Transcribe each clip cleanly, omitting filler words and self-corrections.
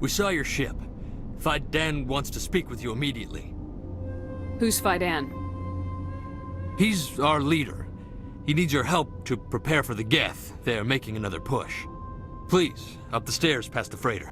We saw your ship. Dan wants to speak with you immediately. Who's Dan? He's our leader. He needs your help to prepare for the Geth. They're making another push. Please, up the stairs past the freighter.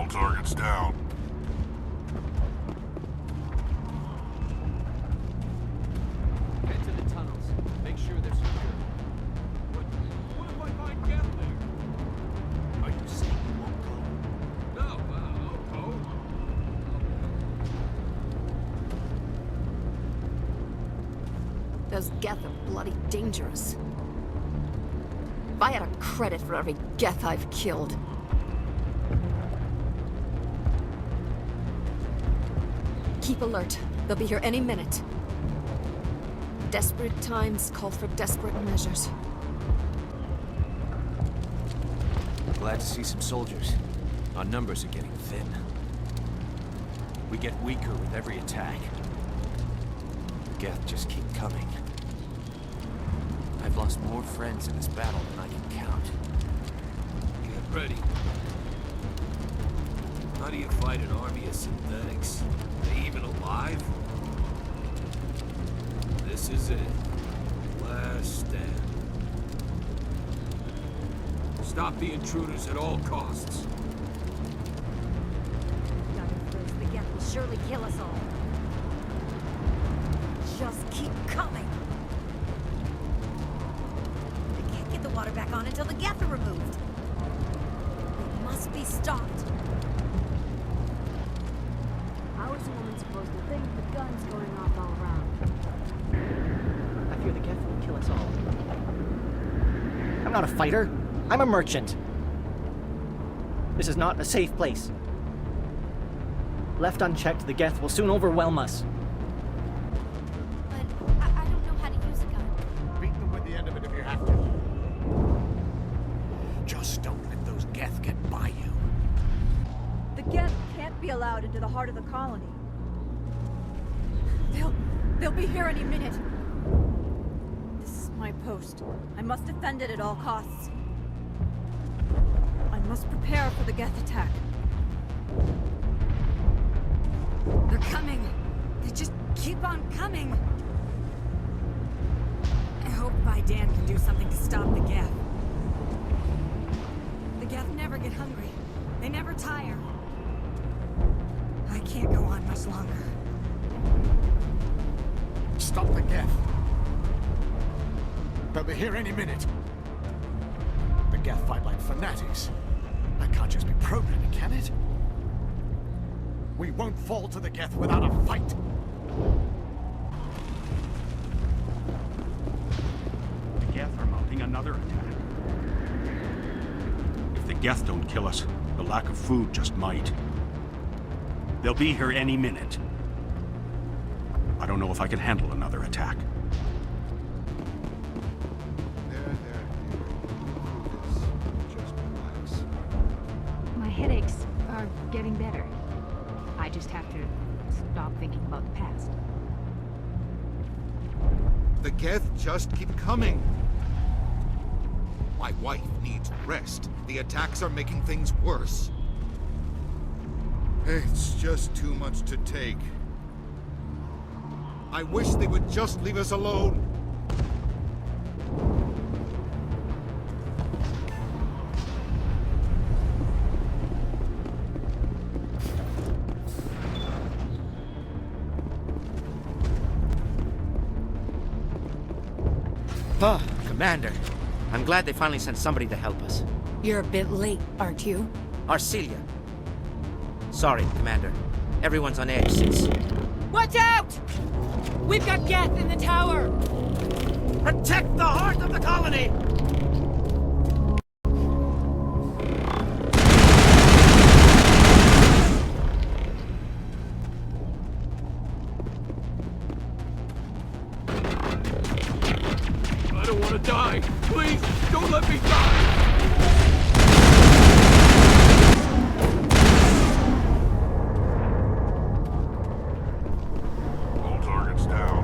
Targets down. Head to the tunnels. Make sure they're secure. What if I find Geth there? Are you saying you won't go? No, I'll go. Those Geth are bloody dangerous. If I had a credit for every Geth I've killed. Keep alert. They'll be here any minute. Desperate times call for desperate measures. Glad to see some soldiers. Our numbers are getting thin. We get weaker with every attack. The Geth just keep coming. I've lost more friends in this battle than I can count. Get ready. How do you fight an army of synthetics? Are they even alive? This is it. Last stand. Stop the intruders at all costs. The Geth will surely kill us all. Just keep coming. They can't get the water back on until the Geth are removed. They must be stopped. How is a woman supposed to think with guns going off all around? I fear the Geth will kill us all. I'm not a fighter. I'm a merchant. This is not a safe place. Left unchecked, the Geth will soon overwhelm us. But I don't know how to use a gun. Beat them with the end of it if you have to. Just don't let those Geth get by you. The Geth can't be allowed into the heart of the colony. They'll be here any minute. This is my post. I must defend it at all costs. I must prepare for the Geth attack. They're coming. They just keep on coming. I hope Dan can do something to stop the Geth. The Geth never get hungry. They never tire. I can't go on much longer. Stop the Geth. They'll be here any minute. The Geth fight like fanatics. That can't just be programming, can it? We won't fall to the Geth without a fight. The Geth are mounting another attack. If the Geth don't kill us, the lack of food just might. They'll be here any minute. I don't know if I can handle another attack. Just relax. My headaches are getting better. I just have to stop thinking about the past. The Geth just keep coming. My wife needs rest. The attacks are making things worse. It's just too much to take. I wish they would just leave us alone. Oh, Commander. I'm glad they finally sent somebody to help us. You're a bit late, aren't you? Arcelia. Sorry, Commander. Everyone's on edge since... Watch out! We've got Geth in the tower! Protect the heart of the colony! don't want to die. Please, don't let me die. All targets down.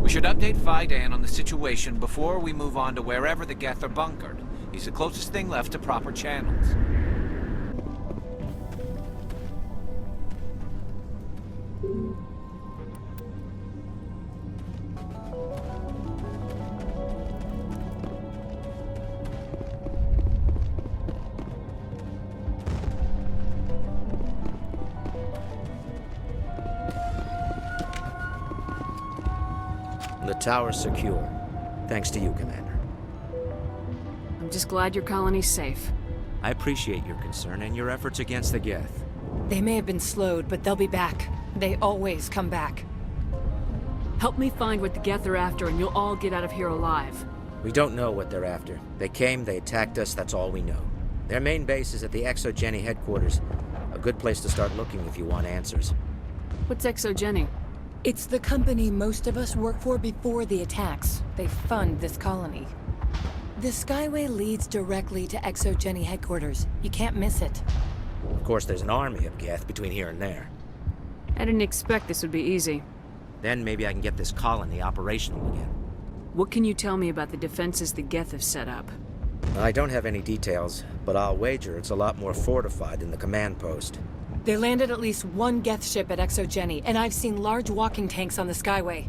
We should update Feros on the situation before we move on to wherever the Geth are bunkered. He's the closest thing left to proper channels. The tower's secure. Thanks to you, Commander. I'm just glad your colony's safe. I appreciate your concern and your efforts against the Geth. They may have been slowed, but they'll be back. They always come back. Help me find what the Geth are after, and you'll all get out of here alive. We don't know what they're after. They came, they attacked us, that's all we know. Their main base is at the ExoGeni headquarters. A good place to start looking if you want answers. What's ExoGeni? It's the company most of us work for before the attacks. They fund this colony. The Skyway leads directly to ExoGeni headquarters. You can't miss it. Of course, there's an army of Geth between here and there. I didn't expect this would be easy. Then maybe I can get this colony operational again. What can you tell me about the defenses the Geth have set up? I don't have any details, but I'll wager it's a lot more fortified than the command post. They landed at least one Geth ship at ExoGeni, and I've seen large walking tanks on the Skyway.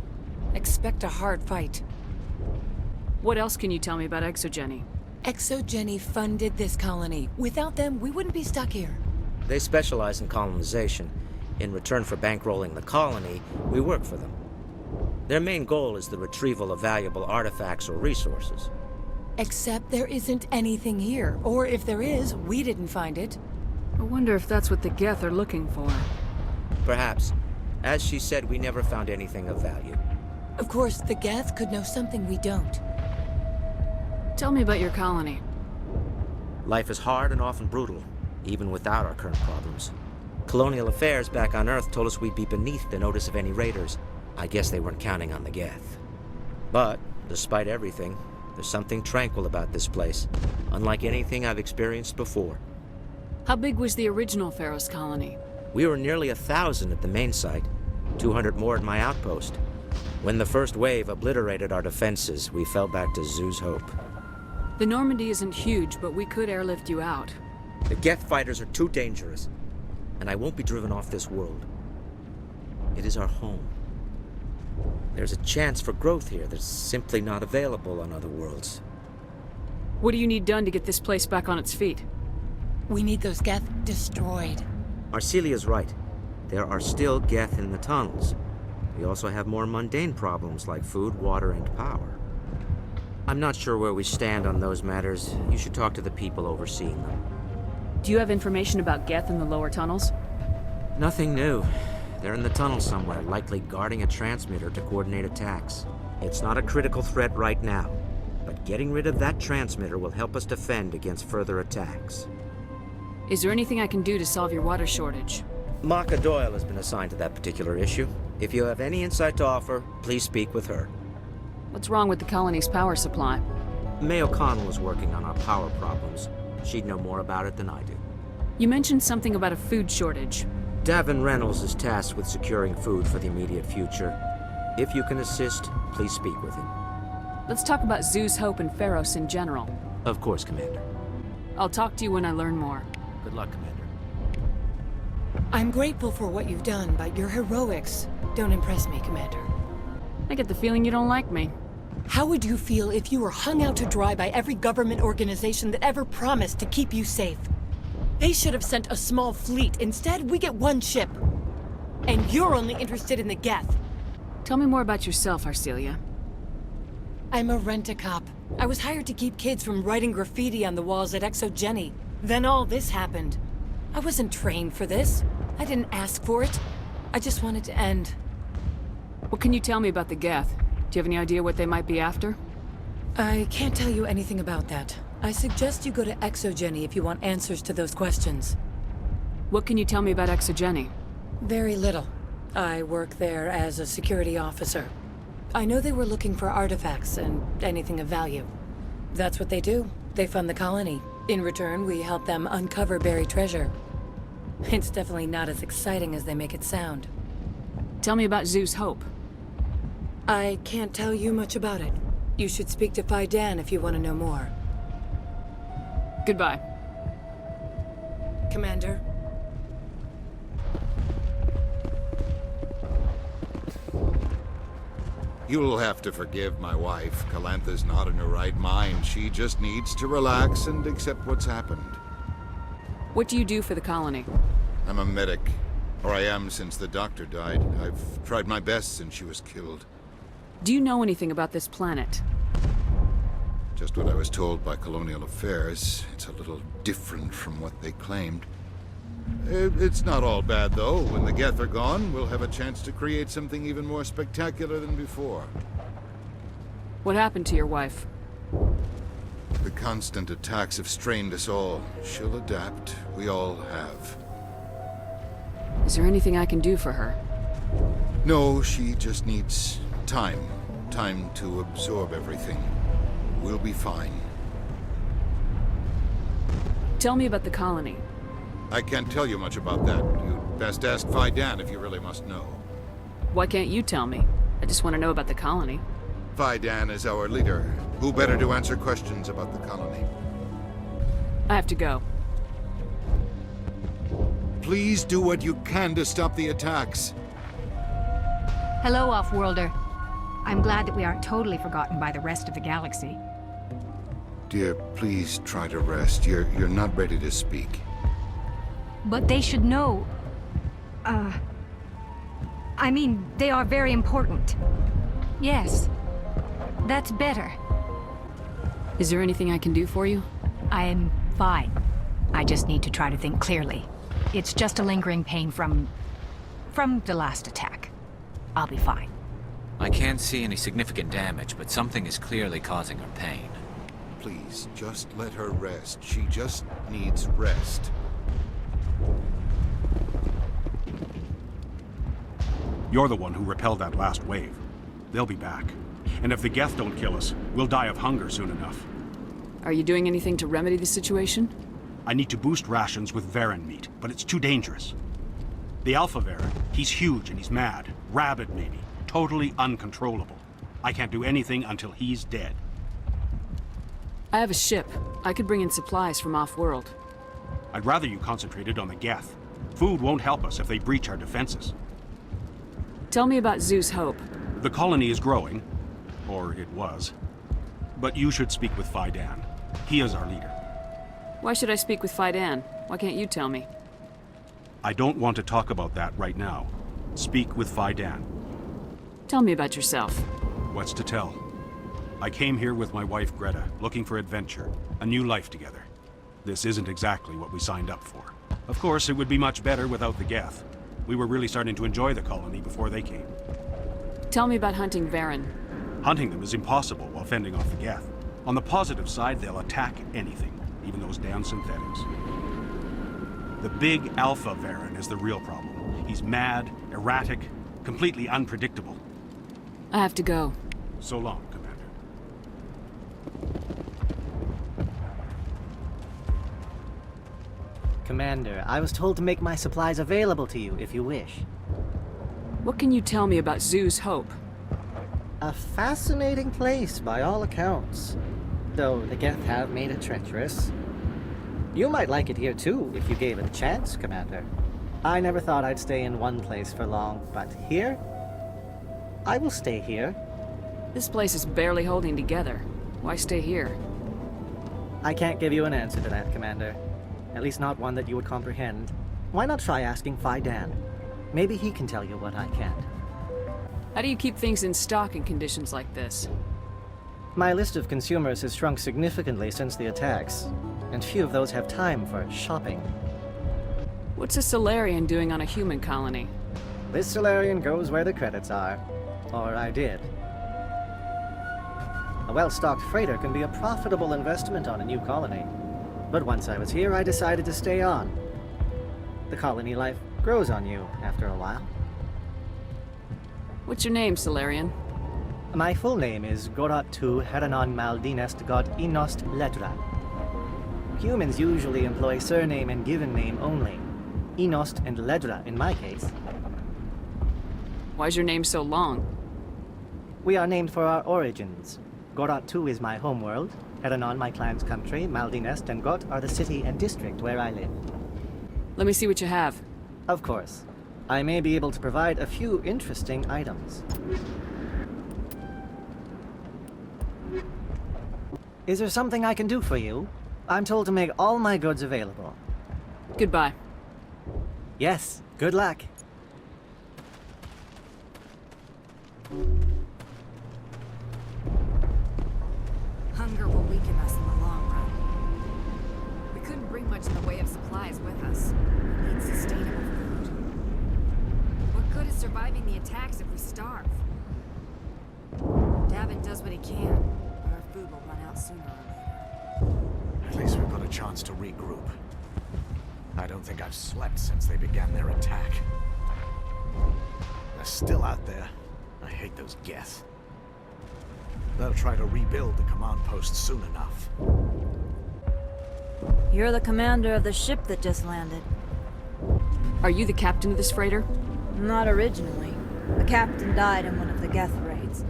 Expect a hard fight. What else can you tell me about ExoGeni? ExoGeni funded this colony. Without them, we wouldn't be stuck here. They specialize in colonization. In return for bankrolling the colony, we work for them. Their main goal is the retrieval of valuable artifacts or resources. Except there isn't anything here, or if there is, we didn't find it. I wonder if that's what the Geth are looking for. Perhaps. As she said, we never found anything of value. Of course, the Geth could know something we don't. Tell me about your colony. Life is hard and often brutal, even without our current problems. Colonial affairs back on Earth told us we'd be beneath the notice of any raiders. I guess they weren't counting on the Geth. But, despite everything, there's something tranquil about this place, unlike anything I've experienced before. How big was the original Feros colony? We were nearly 1,000 at the main site, 200 more at my outpost. When the first wave obliterated our defenses, we fell back to Zoo's Hope. The Normandy isn't huge, but we could airlift you out. The Geth fighters are too dangerous, and I won't be driven off this world. It is our home. There's a chance for growth here that's simply not available on other worlds. What do you need done to get this place back on its feet? We need those Geth destroyed. Arcelia's right. There are still Geth in the tunnels. We also have more mundane problems like food, water, and power. I'm not sure where we stand on those matters. You should talk to the people overseeing them. Do you have information about Geth in the lower tunnels? Nothing new. They're in the tunnel somewhere, likely guarding a transmitter to coordinate attacks. It's not a critical threat right now, but getting rid of that transmitter will help us defend against further attacks. Is there anything I can do to solve your water shortage? Maka Doyle has been assigned to that particular issue. If you have any insight to offer, please speak with her. What's wrong with the colony's power supply? May O'Connell is working on our power problems. She'd know more about it than I do. You mentioned something about a food shortage. Davin Reynolds is tasked with securing food for the immediate future. If you can assist, please speak with him. Let's talk about Zoo's Hope and Feros in general. Of course, Commander. I'll talk to you when I learn more. Good luck, Commander. I'm grateful for what you've done, but your heroics don't impress me, Commander. I get the feeling you don't like me. How would you feel if you were hung out to dry by every government organization that ever promised to keep you safe? They should have sent a small fleet. Instead, we get one ship. And you're only interested in the Geth. Tell me more about yourself, Arcelia. I'm a rent-a-cop. I was hired to keep kids from writing graffiti on the walls at Exogeny. Then all this happened. I wasn't trained for this. I didn't ask for it. I just wanted to end. What can you tell me about the Geth? Do you have any idea what they might be after? I can't tell you anything about that. I suggest you go to Exogeny if you want answers to those questions. What can you tell me about Exogeny? Very little. I work there as a security officer. I know they were looking for artifacts and anything of value. That's what they do. They fund the colony. In return, we help them uncover buried treasure. It's definitely not as exciting as they make it sound. Tell me about Zeus Hope. I can't tell you much about it. You should speak to Phi Dan if you want to know more. Goodbye. Commander. You'll have to forgive my wife. Calantha's not in her right mind. She just needs to relax and accept what's happened. What do you do for the colony? I'm a medic. Or I am since the doctor died. I've tried my best since she was killed. Do you know anything about this planet? Just what I was told by Colonial Affairs. It's a little different from what they claimed. It's not all bad, though. When the Geth are gone, we'll have a chance to create something even more spectacular than before. What happened to your wife? The constant attacks have strained us all. She'll adapt. We all have. Is there anything I can do for her? No, she just needs time. Time to absorb everything. We'll be fine. Tell me about the colony. I can't tell you much about that. You'd best ask Phi Dan if you really must know. Why can't you tell me? I just want to know about the colony. Phi Dan is our leader. Who better to answer questions about the colony? I have to go. Please do what you can to stop the attacks. Hello, Off-Worlder. I'm glad that we aren't totally forgotten by the rest of the galaxy. Dear, please try to rest. You're not ready to speak. But they should know... I mean, they are very important. Yes. That's better. Is there anything I can do for you? I am fine. I just need to try to think clearly. It's just a lingering pain from the last attack. I'll be fine. I can't see any significant damage, but something is clearly causing her pain. Please, just let her rest. She just needs rest. You're the one who repelled that last wave. They'll be back. And if the Geth don't kill us, we'll die of hunger soon enough. Are you doing anything to remedy the situation? I need to boost rations with Varen meat, but it's too dangerous. The Alpha Varen, he's huge and he's mad. Rabid, maybe. Totally uncontrollable. I can't do anything until he's dead. I have a ship. I could bring in supplies from off-world. I'd rather you concentrated on the Geth. Food won't help us if they breach our defenses. Tell me about Zeus Hope. The colony is growing. Or it was. But you should speak with Phi Dan. He is our leader. Why should I speak with Phi Dan? Why can't you tell me? I don't want to talk about that right now. Speak with Phi Dan. Tell me about yourself. What's to tell? I came here with my wife Greta, looking for adventure, a new life together. This isn't exactly what we signed up for. Of course, it would be much better without the Geth. We were really starting to enjoy the colony before they came. Tell me about hunting Varen. Hunting them is impossible while fending off the Geth. On the positive side, they'll attack anything, even those damn synthetics. The big Alpha Varen is the real problem. He's mad, erratic, completely unpredictable. I have to go. So long, Commander. Commander, I was told to make my supplies available to you if you wish. What can you tell me about Zeus Hope? A fascinating place by all accounts. Though the Geth have made it treacherous. You might like it here too, if you gave it a chance, Commander. I never thought I'd stay in one place for long, but here? I will stay here. This place is barely holding together. Why stay here? I can't give you an answer to that, Commander. At least not one that you would comprehend. Why not try asking Phi Dan? Maybe he can tell you what I can't. How do you keep things in stock in conditions like this? My list of consumers has shrunk significantly since the attacks, and few of those have time for shopping. What's a Solarian doing on a human colony? This Solarian goes where the credits are. Or I did. A well-stocked freighter can be a profitable investment on a new colony. But once I was here, I decided to stay on. The colony life grows on you after a while. What's your name, Solarian? My full name is Gorat-tu Heranon Maldinest God Inost Ledra. Humans usually employ surname and given name only. Inost and Ledra in my case. Why's your name so long? We are named for our origins. Gorat-tu is my homeworld, Heranon my clan's country, Maldinest and Got are the city and district where I live. Let me see what you have. Of course. I may be able to provide a few interesting items. Is there something I can do for you? I'm told to make all my goods available. Goodbye. Yes, good luck. Hunger will weaken us in the long run. We couldn't bring much in the way of supplies with us. We need sustainable food. What good is surviving the attacks if we starve? Davin does what he can, but our food will run out sooner or later. At least we've got a chance to regroup. I don't think I've slept since they began their attack. They're still out there. I hate those Geth. They'll try to rebuild the command post soon enough. You're the commander of the ship that just landed. Are you the captain of this freighter? Not originally. The captain died in one of the Geth raids.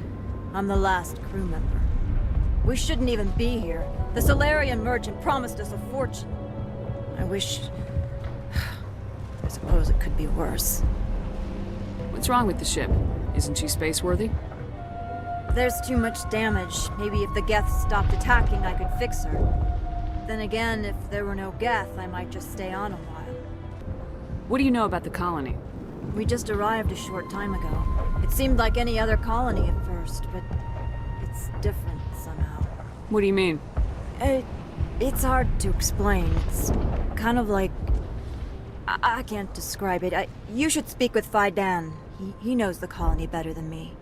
I'm the last crew member. We shouldn't even be here. The Solarian merchant promised us a fortune. I wish... I suppose it could be worse. What's wrong with the ship? Isn't she space-worthy? There's too much damage. Maybe if the Geth stopped attacking, I could fix her. Then again, if there were no Geth, I might just stay on a while. What do you know about the colony? We just arrived a short time ago. It seemed like any other colony at first, but it's different somehow. What do you mean? It's hard to explain. It's kind of like... I can't describe it. You should speak with Phi Dan. He knows the colony better than me.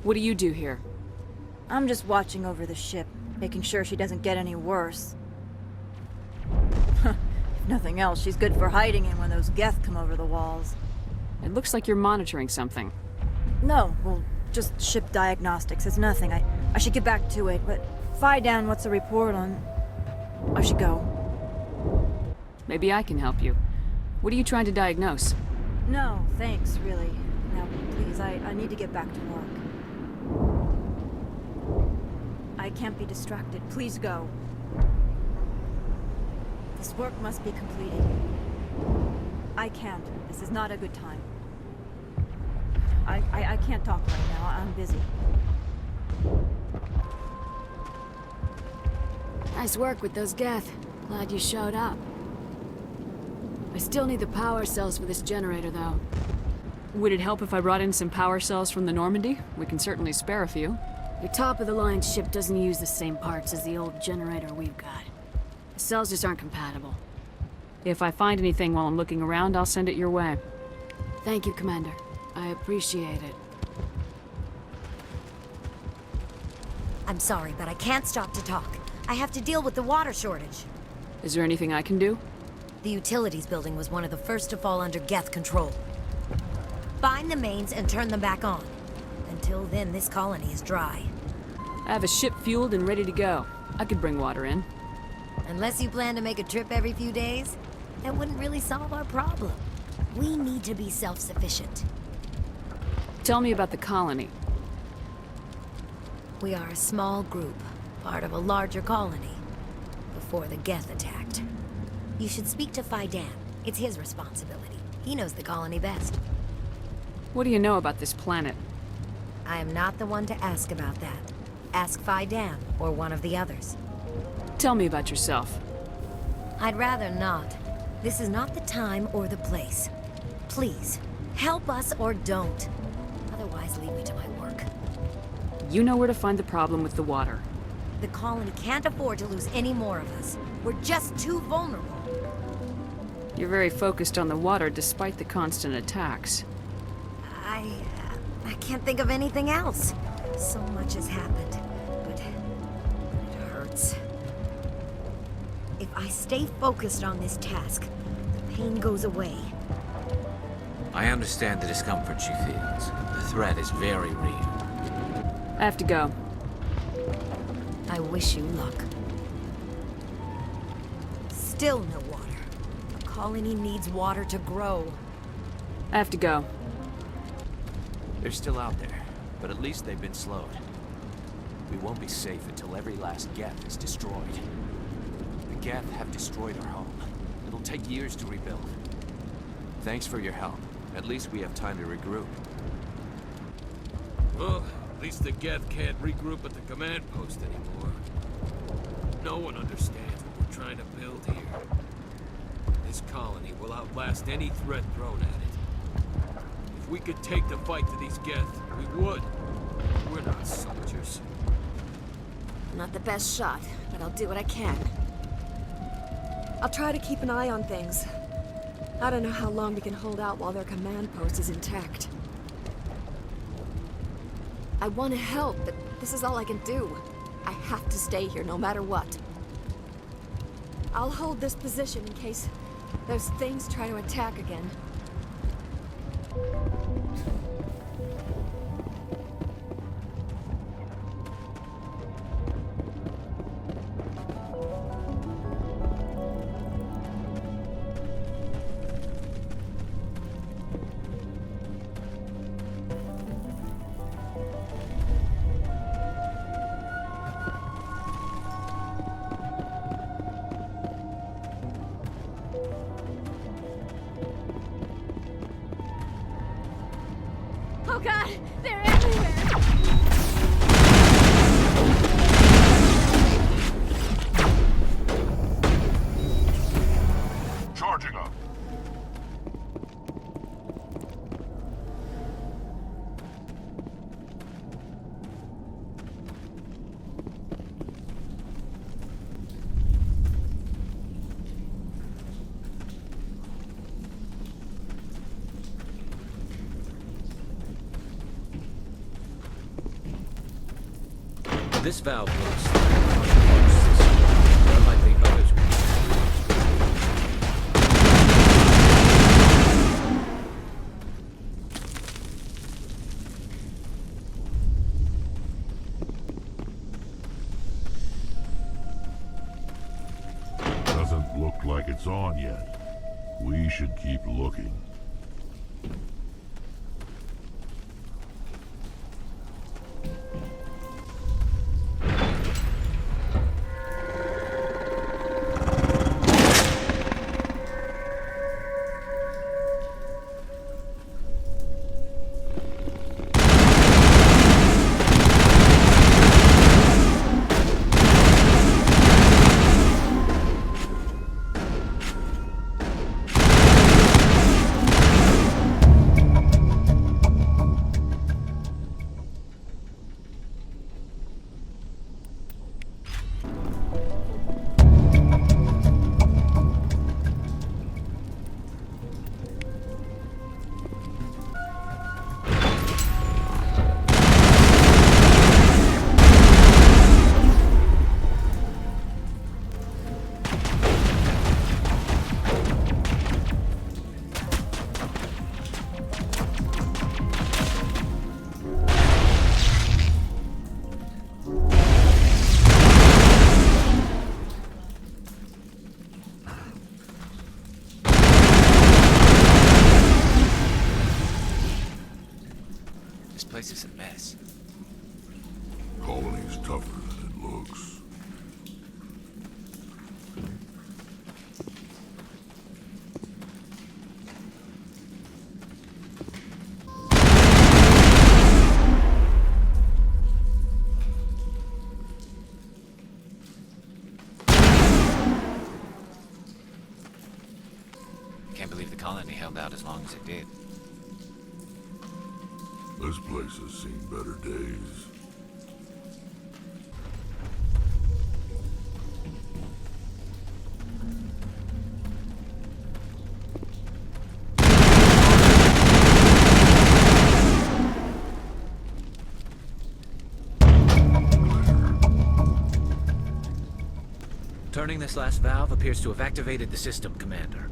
What do you do here? I'm just watching over the ship, making sure she doesn't get any worse. If nothing else, she's good for hiding in when those Geth come over the walls. It looks like you're monitoring something. No, well, just ship diagnostics. It's nothing. I should get back to it, but Phi Dan, what's the report on... I should go. Maybe I can help you. What are you trying to diagnose? No, thanks, really. Now, please, I need to get back to work. I can't be distracted. Please go. This work must be completed. I can't. This is not a good time. I can't talk right now. I'm busy. Nice work with those Geth. Glad you showed up. I still need the power cells for this generator, though. Would it help if I brought in some power cells from the Normandy? We can certainly spare a few. Your top-of-the-line ship doesn't use the same parts as the old generator we've got. The cells just aren't compatible. If I find anything while I'm looking around, I'll send it your way. Thank you, Commander. I appreciate it. I'm sorry, but I can't stop to talk. I have to deal with the water shortage. Is there anything I can do? The utilities building was one of the first to fall under Geth control. Find the mains and turn them back on. Until then, this colony is dry. I have a ship fueled and ready to go. I could bring water in. Unless you plan to make a trip every few days, that wouldn't really solve our problem. We need to be self-sufficient. Tell me about the colony. We are a small group, part of a larger colony, before the Geth attacked. You should speak to Phi Dan. It's his responsibility. He knows the colony best. What do you know about this planet? I am not the one to ask about that. Ask Phi Dan or one of the others. Tell me about yourself. I'd rather not. This is not the time or the place. Please, help us or don't. Otherwise, leave me to my work. You know where to find the problem with the water. The colony can't afford to lose any more of us. We're just too vulnerable. You're very focused on the water despite the constant attacks. I can't think of anything else. So much has happened, but it hurts. If I stay focused on this task, the pain goes away. I understand the discomfort she feels. The threat is very real. I have to go. I wish you luck. Still no water. The colony needs water to grow. I have to go. They're still out there, but at least they've been slowed. We won't be safe until every last Geth is destroyed. The Geth have destroyed our home. It'll take years to rebuild. Thanks for your help. At least we have time to regroup. Well, at least the Geth can't regroup at the command post anymore. No one understands what we're trying to build here. This colony will outlast any threat thrown at it. If we could take the fight to these Geth, we would. We're not soldiers. Not the best shot, but I'll do what I can. I'll try to keep an eye on things. I don't know how long we can hold out while their command post is intact. I want to help, but this is all I can do. I have to stay here no matter what. I'll hold this position in case those things try to attack again. Oh god, they're everywhere! Charging up. This valve looks there might be others. Doesn't look like it's on yet. We should keep looking. colony held out as long as it did. This place has seen better days. Turning this last valve appears to have activated the system, Commander.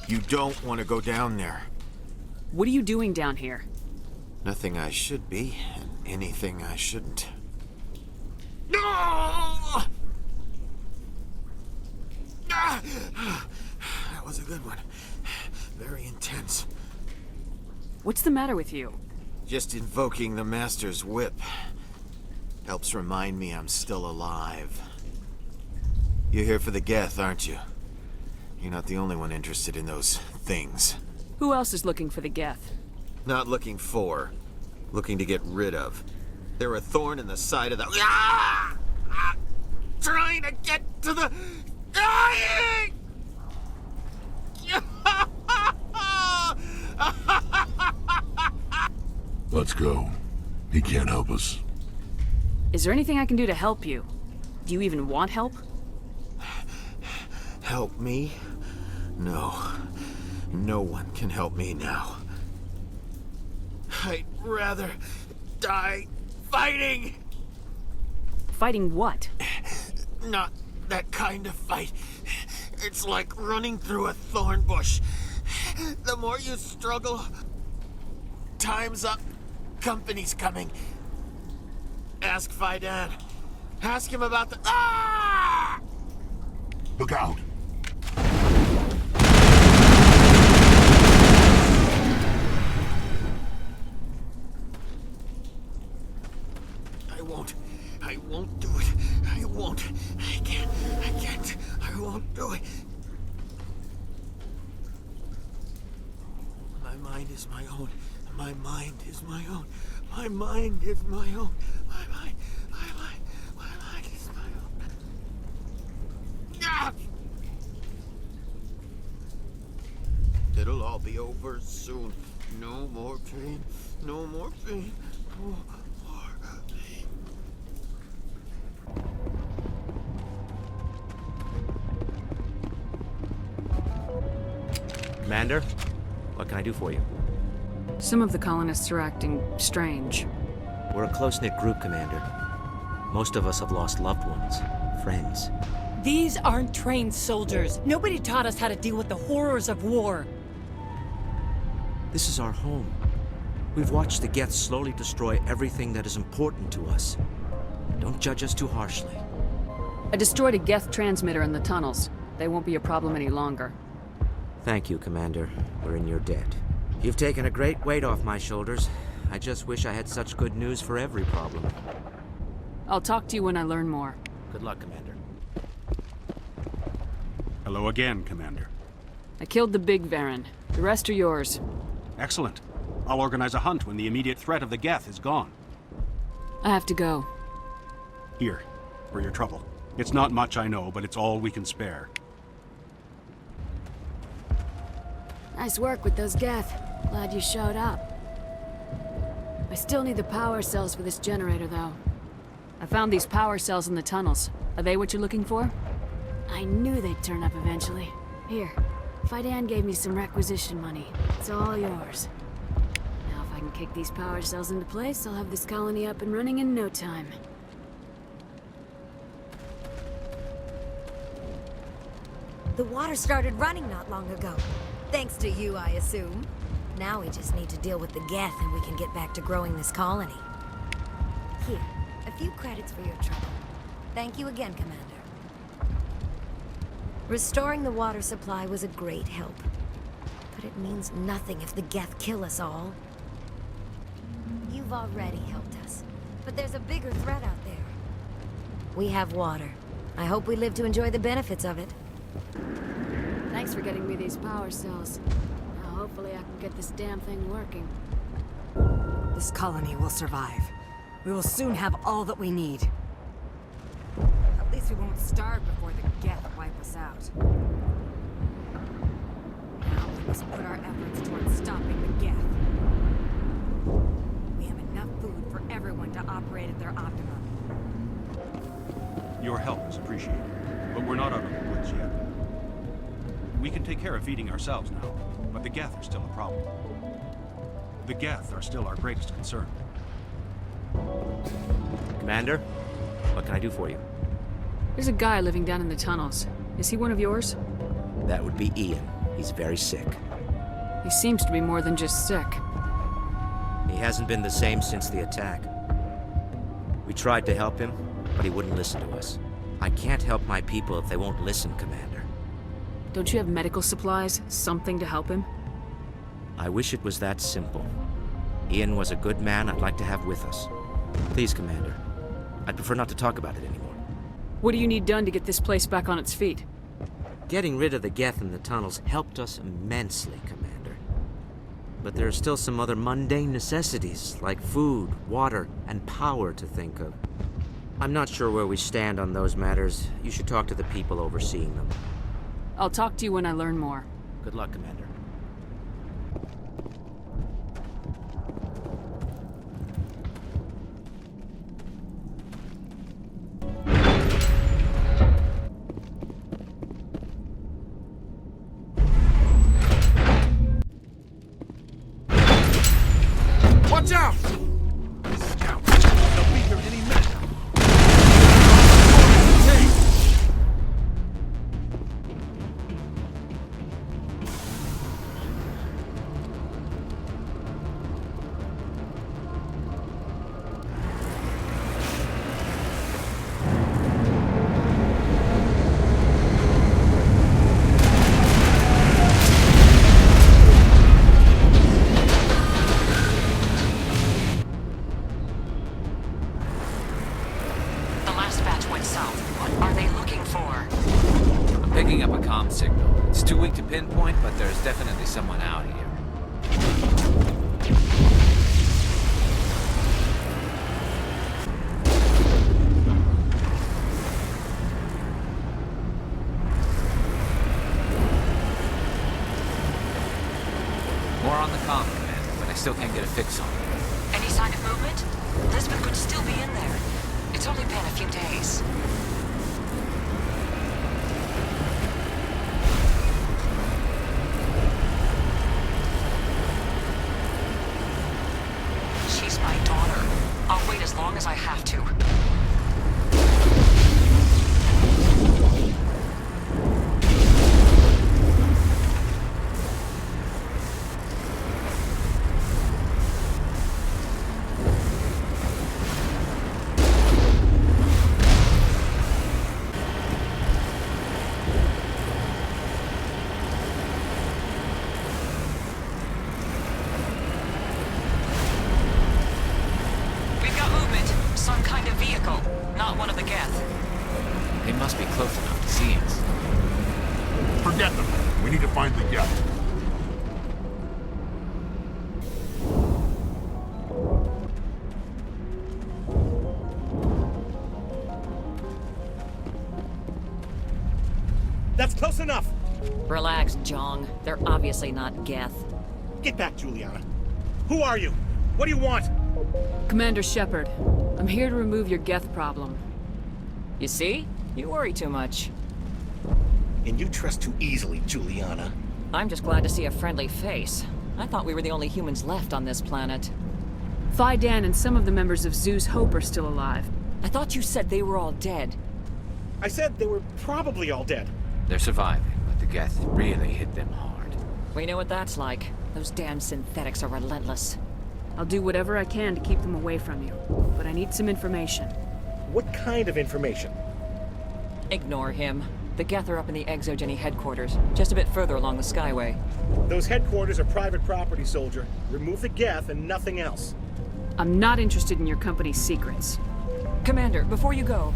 You don't want to go down there. What are you doing down here? Nothing I should be, and anything I shouldn't. No! That was a good one. Very intense. What's the matter with you? Just invoking the Master's whip helps remind me I'm still alive. You're here for the Geth, aren't you? You're not the only one interested in those things. Who else is looking for the Geth? Not looking for. Looking to get rid of. They're a thorn in the side of the... Ah! Ah! Trying to get to the... Dying! Let's go. He can't help us. Is there anything I can do to help you? Do you even want help? Help me? No. No one can help me now. I'd rather die fighting! Fighting what? Not that kind of fight. It's like running through a thorn bush. The more you struggle, time's up. Company's coming. Ask Faidan. Ask him about the... Ah! Look out! I won't do it. I won't. I can't. I won't do it. My mind is my own. My mind is my own. My mind is my own. My mind is my own. Ah! It'll all be over soon. No more pain. No more pain. No more pain. Commander, what can I do for you? Some of the colonists are acting strange. We're a close-knit group, Commander. Most of us have lost loved ones, friends. These aren't trained soldiers. Nobody taught us how to deal with the horrors of war. This is our home. We've watched the Geth slowly destroy everything that is important to us. Don't judge us too harshly. I destroyed a Geth transmitter in the tunnels. They won't be a problem any longer. Thank you, Commander. We're in your debt. You've taken a great weight off my shoulders. I just wish I had such good news for every problem. I'll talk to you when I learn more. Good luck, Commander. Hello again, Commander. I killed the big Varen. The rest are yours. Excellent. I'll organize a hunt when the immediate threat of the Geth is gone. I have to go. Here, for your trouble. It's not much, I know, but it's all we can spare. Nice work with those Geth. Glad you showed up. I still need the power cells for this generator, though. I found these power cells in the tunnels. Are they what you're looking for? I knew they'd turn up eventually. Here, Faidan gave me some requisition money. It's all yours. Now if I can kick these power cells into place, I'll have this colony up and running in no time. The water started running not long ago. Thanks to you, I assume. Now we just need to deal with the Geth and we can get back to growing this colony. Here, a few credits for your trouble. Thank you again, Commander. Restoring the water supply was a great help. But it means nothing if the Geth kill us all. You've already helped us, but there's a bigger threat out there. We have water. I hope we live to enjoy the benefits of it. Thanks for getting me these power cells. hopefully I can get this damn thing working. This colony will survive. We will soon have all that we need. At least we won't starve before the Geth wipe us out. Now we must put our efforts towards stopping the Geth. We have enough food for everyone to operate at their optimum. Your help is appreciated, but we're not out of the woods yet. We can take care of feeding ourselves now, but the Geth are still a problem. The Geth are still our greatest concern. Commander, what can I do for you? There's a guy living down in the tunnels. Is he one of yours? That would be Ian. He's very sick. He seems to be more than just sick. He hasn't been the same since the attack. We tried to help him, but he wouldn't listen to us. I can't help my people if they won't listen, Commander. Don't you have medical supplies? Something to help him? I wish it was that simple. Ian was a good man I'd like to have with us. Please, Commander. I'd prefer not to talk about it anymore. What do you need done to get this place back on its feet? Getting rid of the Geth in the tunnels helped us immensely, Commander. But there are still some other mundane necessities, like food, water, and power to think of. I'm not sure where we stand on those matters. You should talk to the people overseeing them. I'll talk to you when I learn more. Good luck, Commander. Watch out! Scout, they'll be here any minute. Picking up a comm signal. It's too weak to pinpoint, but there's definitely someone out here. More on the comm, Commander, but I still can't get a fix on it. Any sign of movement? Lisbon could still be in there. It's only been a few days. She's my daughter. I'll wait as long as I have to. Not one of the Geth. They must be close enough to see us. Forget them. We need to find the Geth. That's close enough! Relax, Jong. They're obviously not Geth. Get back, Juliana. Who are you? What do you want? Commander Shepard, I'm here to remove your Geth problem. You see? You worry too much. And you trust too easily, Juliana. I'm just glad to see a friendly face. I thought we were the only humans left on this planet. Phi-Dan and some of the members of Zoo's Hope are still alive. I thought you said they were all dead. I said they were probably all dead. They're surviving, but the Geth really hit them hard. We know what that's like. Those damn synthetics are relentless. I'll do whatever I can to keep them away from you, but I need some information. What kind of information? Ignore him. The Geth are up in the Exogeny headquarters, just a bit further along the Skyway. Those headquarters are private property, soldier. Remove the Geth and nothing else. I'm not interested in your company's secrets. Commander, before you go,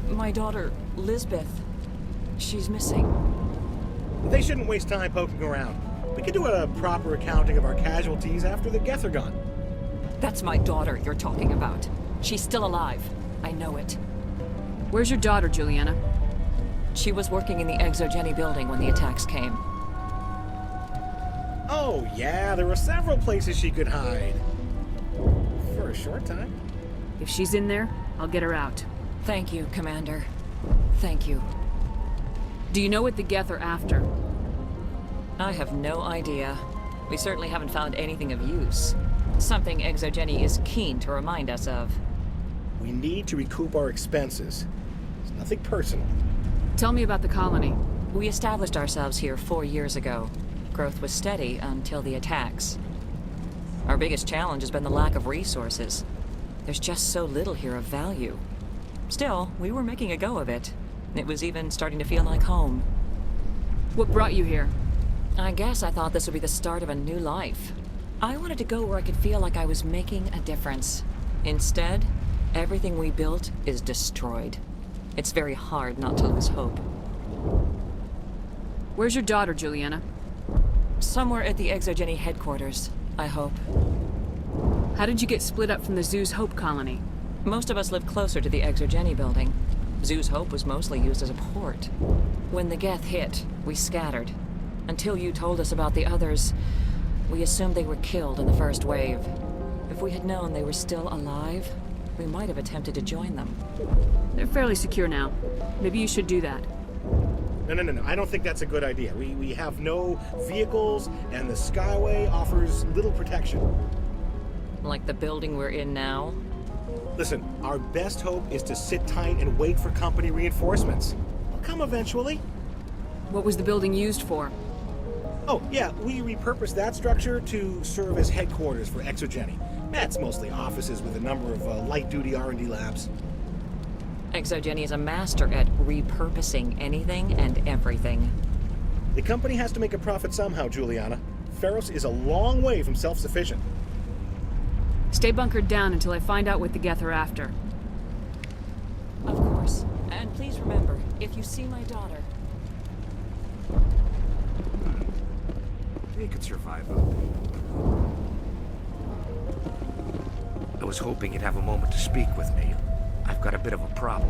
my daughter, Lisbeth, she's missing. They shouldn't waste time poking around. We could do a proper accounting of our casualties after the Geth are gone. That's my daughter you're talking about. She's still alive. I know it. Where's your daughter, Juliana? She was working in the Exogeny building when the attacks came. Oh, yeah, there were several places she could hide. For a short time. If she's in there, I'll get her out. Thank you, Commander. Thank you. Do you know what the Geth are after? I have no idea. We certainly haven't found anything of use. Something Exogeny is keen to remind us of. We need to recoup our expenses. It's nothing personal. Tell me about the colony. We established ourselves here 4 years ago. Growth was steady until the attacks. Our biggest challenge has been the lack of resources. There's just so little here of value. Still, we were making a go of it. It was even starting to feel like home. What brought you here? I guess I thought this would be the start of a new life. I wanted to go where I could feel like I was making a difference. Instead, everything we built is destroyed. It's very hard not to lose hope. Where's your daughter, Juliana? Somewhere at the Exogeny headquarters, I hope. How did you get split up from the Zoo's Hope colony? Most of us lived closer to the Exogeny building. Zoo's Hope was mostly used as a port. When the Geth hit, we scattered. Until you told us about the others, we assumed they were killed in the first wave. If we had known they were still alive, we might have attempted to join them. They're fairly secure now. Maybe you should do that. No. I don't think that's a good idea. We have no vehicles, and the Skyway offers little protection. Like the building we're in now? Listen, our best hope is to sit tight and wait for company reinforcements. They'll come eventually. What was the building used for? Oh, yeah, we repurposed that structure to serve as headquarters for Exogeny. That's mostly offices with a number of light-duty R&D labs. Exogeny is a master at repurposing anything and everything. The company has to make a profit somehow, Juliana. Feros is a long way from self-sufficient. Stay bunkered down until I find out what the Geth are after. Of course. And please remember, if you see my daughter... They could survive up there. I was hoping you'd have a moment to speak with me. I've got a bit of a problem.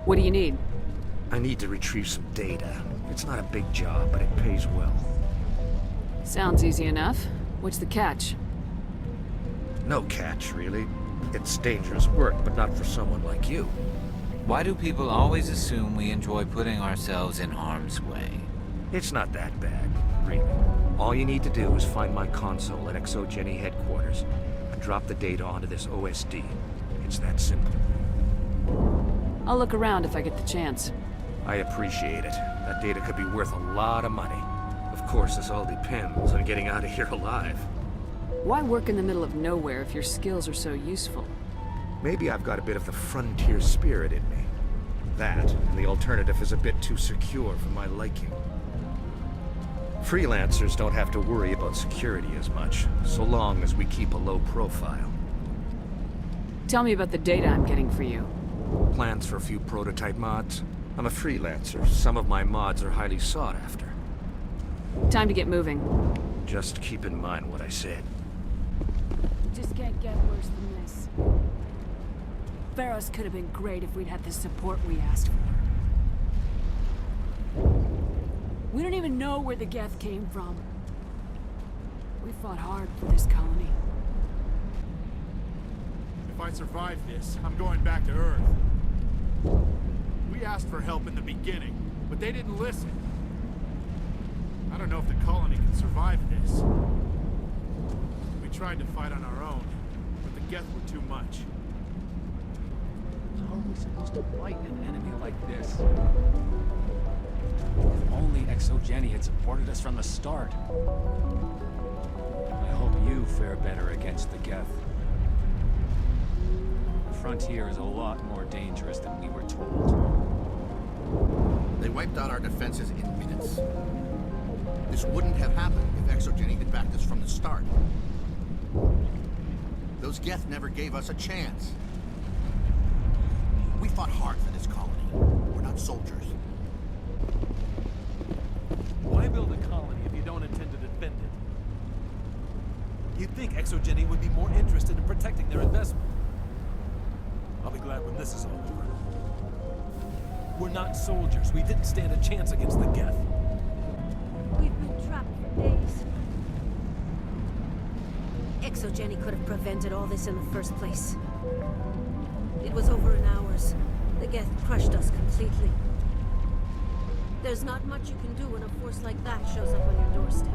What do you need? I need to retrieve some data. It's not a big job, but it pays well. Sounds easy enough. What's the catch? No catch, really. It's dangerous work, but not for someone like you. Why do people always assume we enjoy putting ourselves in harm's way? It's not that bad, really. All you need to do is find my console at Exogeny headquarters and drop the data onto this OSD. It's that simple. I'll look around if I get the chance. I appreciate it. That data could be worth a lot of money. Of course, this all depends on getting out of here alive. Why work in the middle of nowhere if your skills are so useful? Maybe I've got a bit of the frontier spirit in me. That, and the alternative is a bit too secure for my liking. Freelancers don't have to worry about security as much, so long as we keep a low profile. Tell me about the data I'm getting for you. Plans for a few prototype mods? I'm a freelancer. Some of my mods are highly sought after. Time to get moving. Just keep in mind what I said. Just can't get worse than this. Feros could have been great if we'd had the support we asked for. We don't even know where the Geth came from. We fought hard for this colony. If I survive this, I'm going back to Earth. We asked for help in the beginning, but they didn't listen. I don't know if the colony can survive this. We tried to fight on our own, but the Geth were too much. How are we supposed to fight an enemy like this? If only Exogeny had supported us from the start. I hope you fare better against the Geth. The frontier is a lot more dangerous than we were told. They wiped out our defenses in minutes. This wouldn't have happened if Exogeny had backed us from the start. Those Geth never gave us a chance. We fought hard for this colony. We're not soldiers. Why build a colony if you don't intend to ExoGeni would be more interested in protecting their investment. I'll be glad when this is all over. We're not soldiers. We didn't stand a chance against the Geth. We've been trapped for days. ExoGeni could have prevented all this in the first place. It was over in hours. The Geth crushed us completely. There's not much you can do when a force like that shows up on your doorstep.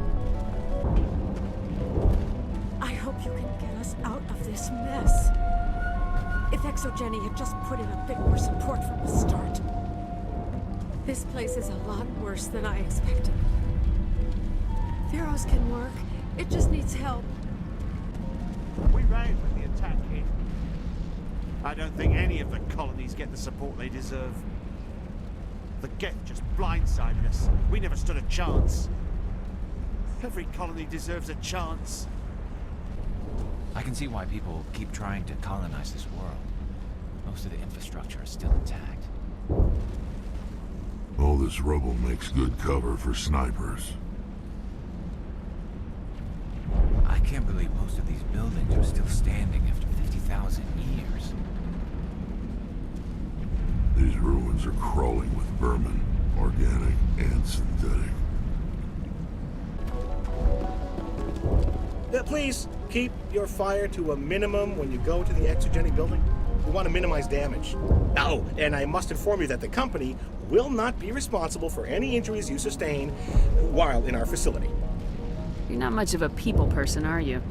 I hope you can get us out of this mess. If ExoGeni had just put in a bit more support from the start. This place is a lot worse than I expected. Feros can work. It just needs help. We ran when the attack hit. I don't think any of the colonies get the support they deserve. The Geth just blindsided us. We never stood a chance. Every colony deserves a chance. I can see why people keep trying to colonize this world. Most of the infrastructure is still intact. All this rubble makes good cover for snipers. I can't believe most of these buildings are still standing after 50,000 years. These ruins are crawling with vermin, organic and synthetic. Please, keep your fire to a minimum when you go to the ExoGeni building. We want to minimize damage. Oh, and I must inform you that the company will not be responsible for any injuries you sustain while in our facility. You're not much of a people person, are you?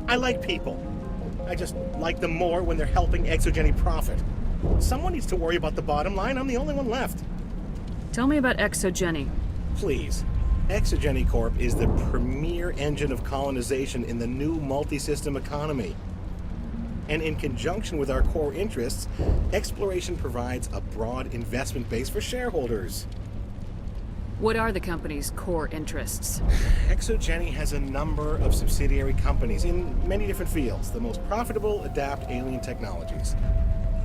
I like people. I just like them more when they're helping ExoGeni profit. Someone needs to worry about the bottom line. I'm the only one left. Tell me about ExoGeni. Please. ExoGeni Corp is the premier engine of colonization in the new multi-system economy. And in conjunction with our core interests, exploration provides a broad investment base for shareholders. What are the company's core interests? ExoGeni has a number of subsidiary companies in many different fields. The most profitable adapt alien technologies.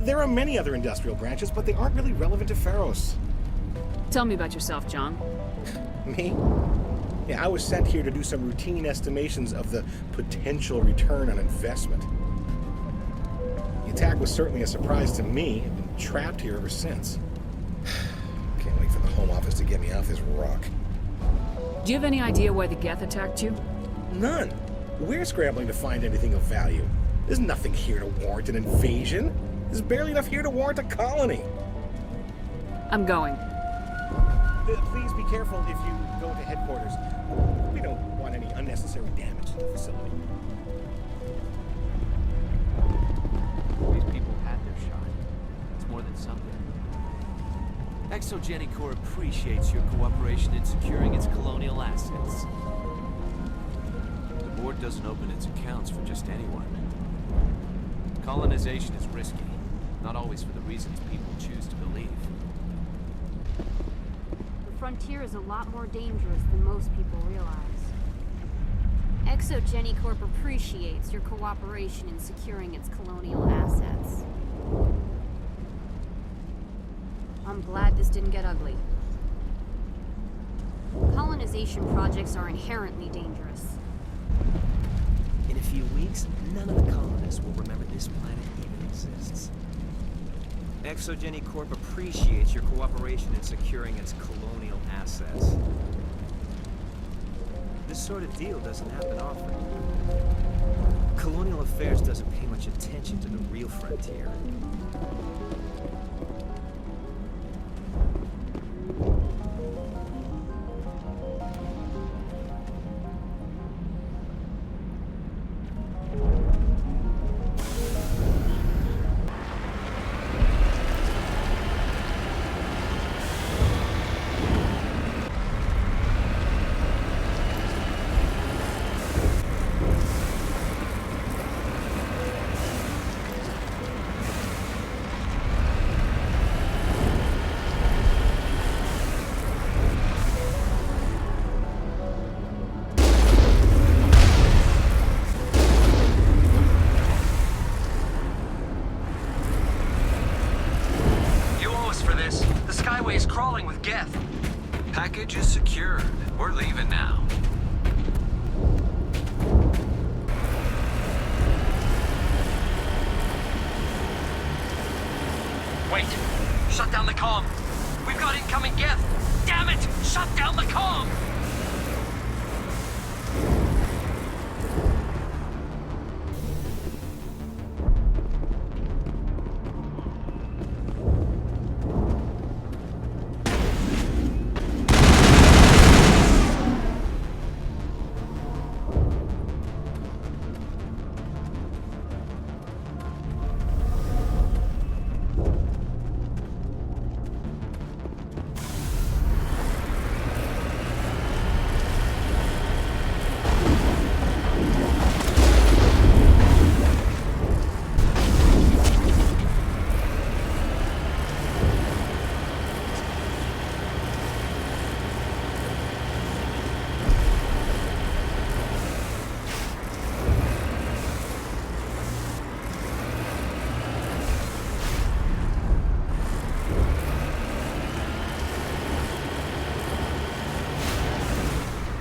There are many other industrial branches, but they aren't really relevant to Feros. Tell me about yourself, John. Me? Yeah, I was sent here to do some routine estimations of the potential return on investment. The attack was certainly a surprise to me. I've been trapped here ever since. Can't wait for the Home Office to get me off this rock. Do you have any idea why the Geth attacked you? None. We're scrambling to find anything of value. There's nothing here to warrant an invasion. There's barely enough here to warrant a colony. I'm going. Please be careful if you go to headquarters. We don't want any unnecessary damage to the facility. These people had their shot. It's more than something. ExoGeni Corp appreciates your cooperation in securing its colonial assets. The board doesn't open its accounts for just anyone. Colonization is risky, not always for the reasons people choose to believe. The frontier is a lot more dangerous than most people realize. ExoGeni Corp appreciates your cooperation in securing its colonial assets. I'm glad this didn't get ugly. Colonization projects are inherently dangerous. In a few weeks, none of the colonists will remember this planet even exists. ExoGeni Corp appreciates your cooperation in securing its colonial assets. This sort of deal doesn't happen often. Colonial Affairs doesn't pay much attention to the real frontier. Crawling with Geth. Package is secured. We're leaving now. Wait. Shut down the comm. We've got incoming Geth. Damn it! Shut down the comm!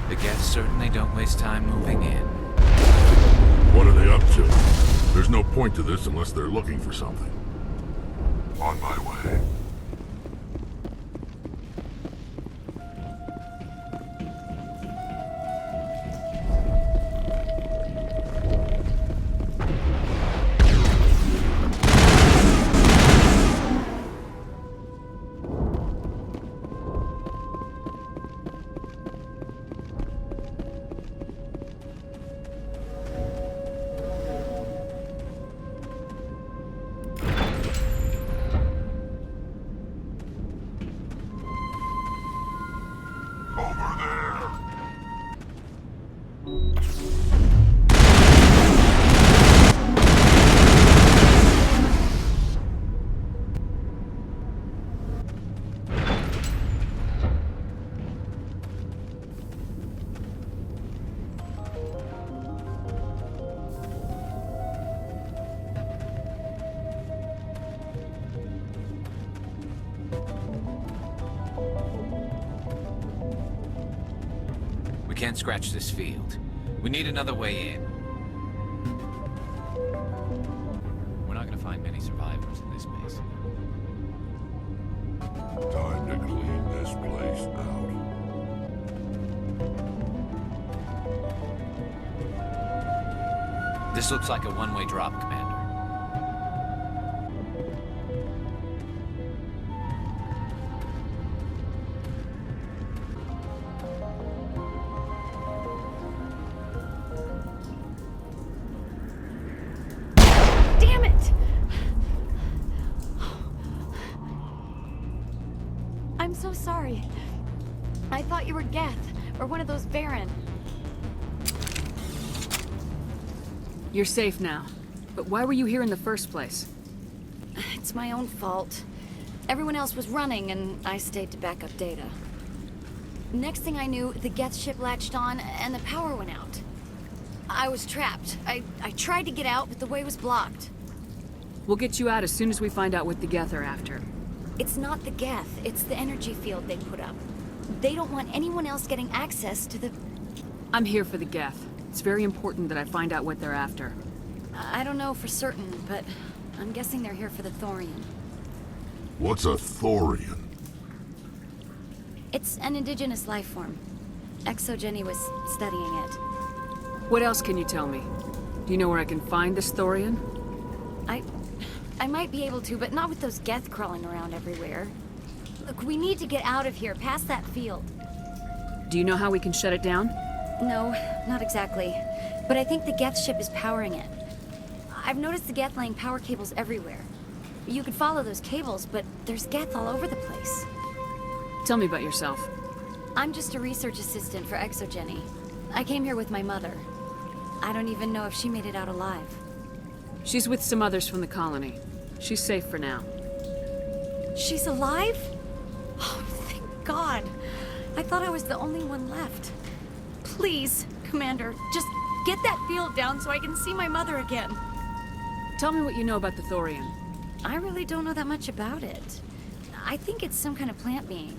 The Geth certainly don't waste time moving in. What are they up to? There's no point to this unless they're looking for something. On my way. We can't scratch this field. We need another way in. We're not gonna find many survivors in this base. Time to clean this place out. This looks like a one-way drop, Commander. I'm so sorry. I thought you were Geth, or one of those Baron. You're safe now. But why were you here in the first place? It's my own fault. Everyone else was running, and I stayed to back up data. Next thing I knew, the Geth ship latched on, and the power went out. I was trapped. I tried to get out, but the way was blocked. We'll get you out as soon as we find out what the Geth are after. It's not the Geth, it's the energy field they put up. They don't want anyone else getting access to the... I'm here for the Geth. It's very important that I find out what they're after. I don't know for certain, but I'm guessing they're here for the Thorian. What's a Thorian? It's an indigenous life form. Exogeny was studying it. What else can you tell me? Do you know where I can find this Thorian? I might be able to, but not with those Geth crawling around everywhere. Look, we need to get out of here, past that field. Do you know how we can shut it down? No, not exactly. But I think the Geth ship is powering it. I've noticed the Geth laying power cables everywhere. You could follow those cables, but there's Geth all over the place. Tell me about yourself. I'm just a research assistant for Exogeny. I came here with my mother. I don't even know if she made it out alive. She's with some others from the colony. She's safe for now. She's alive? Oh, thank God. I thought I was the only one left. Please, Commander, just get that field down so I can see my mother again. Tell me what you know about the Thorian. I really don't know that much about it. I think it's some kind of plant being.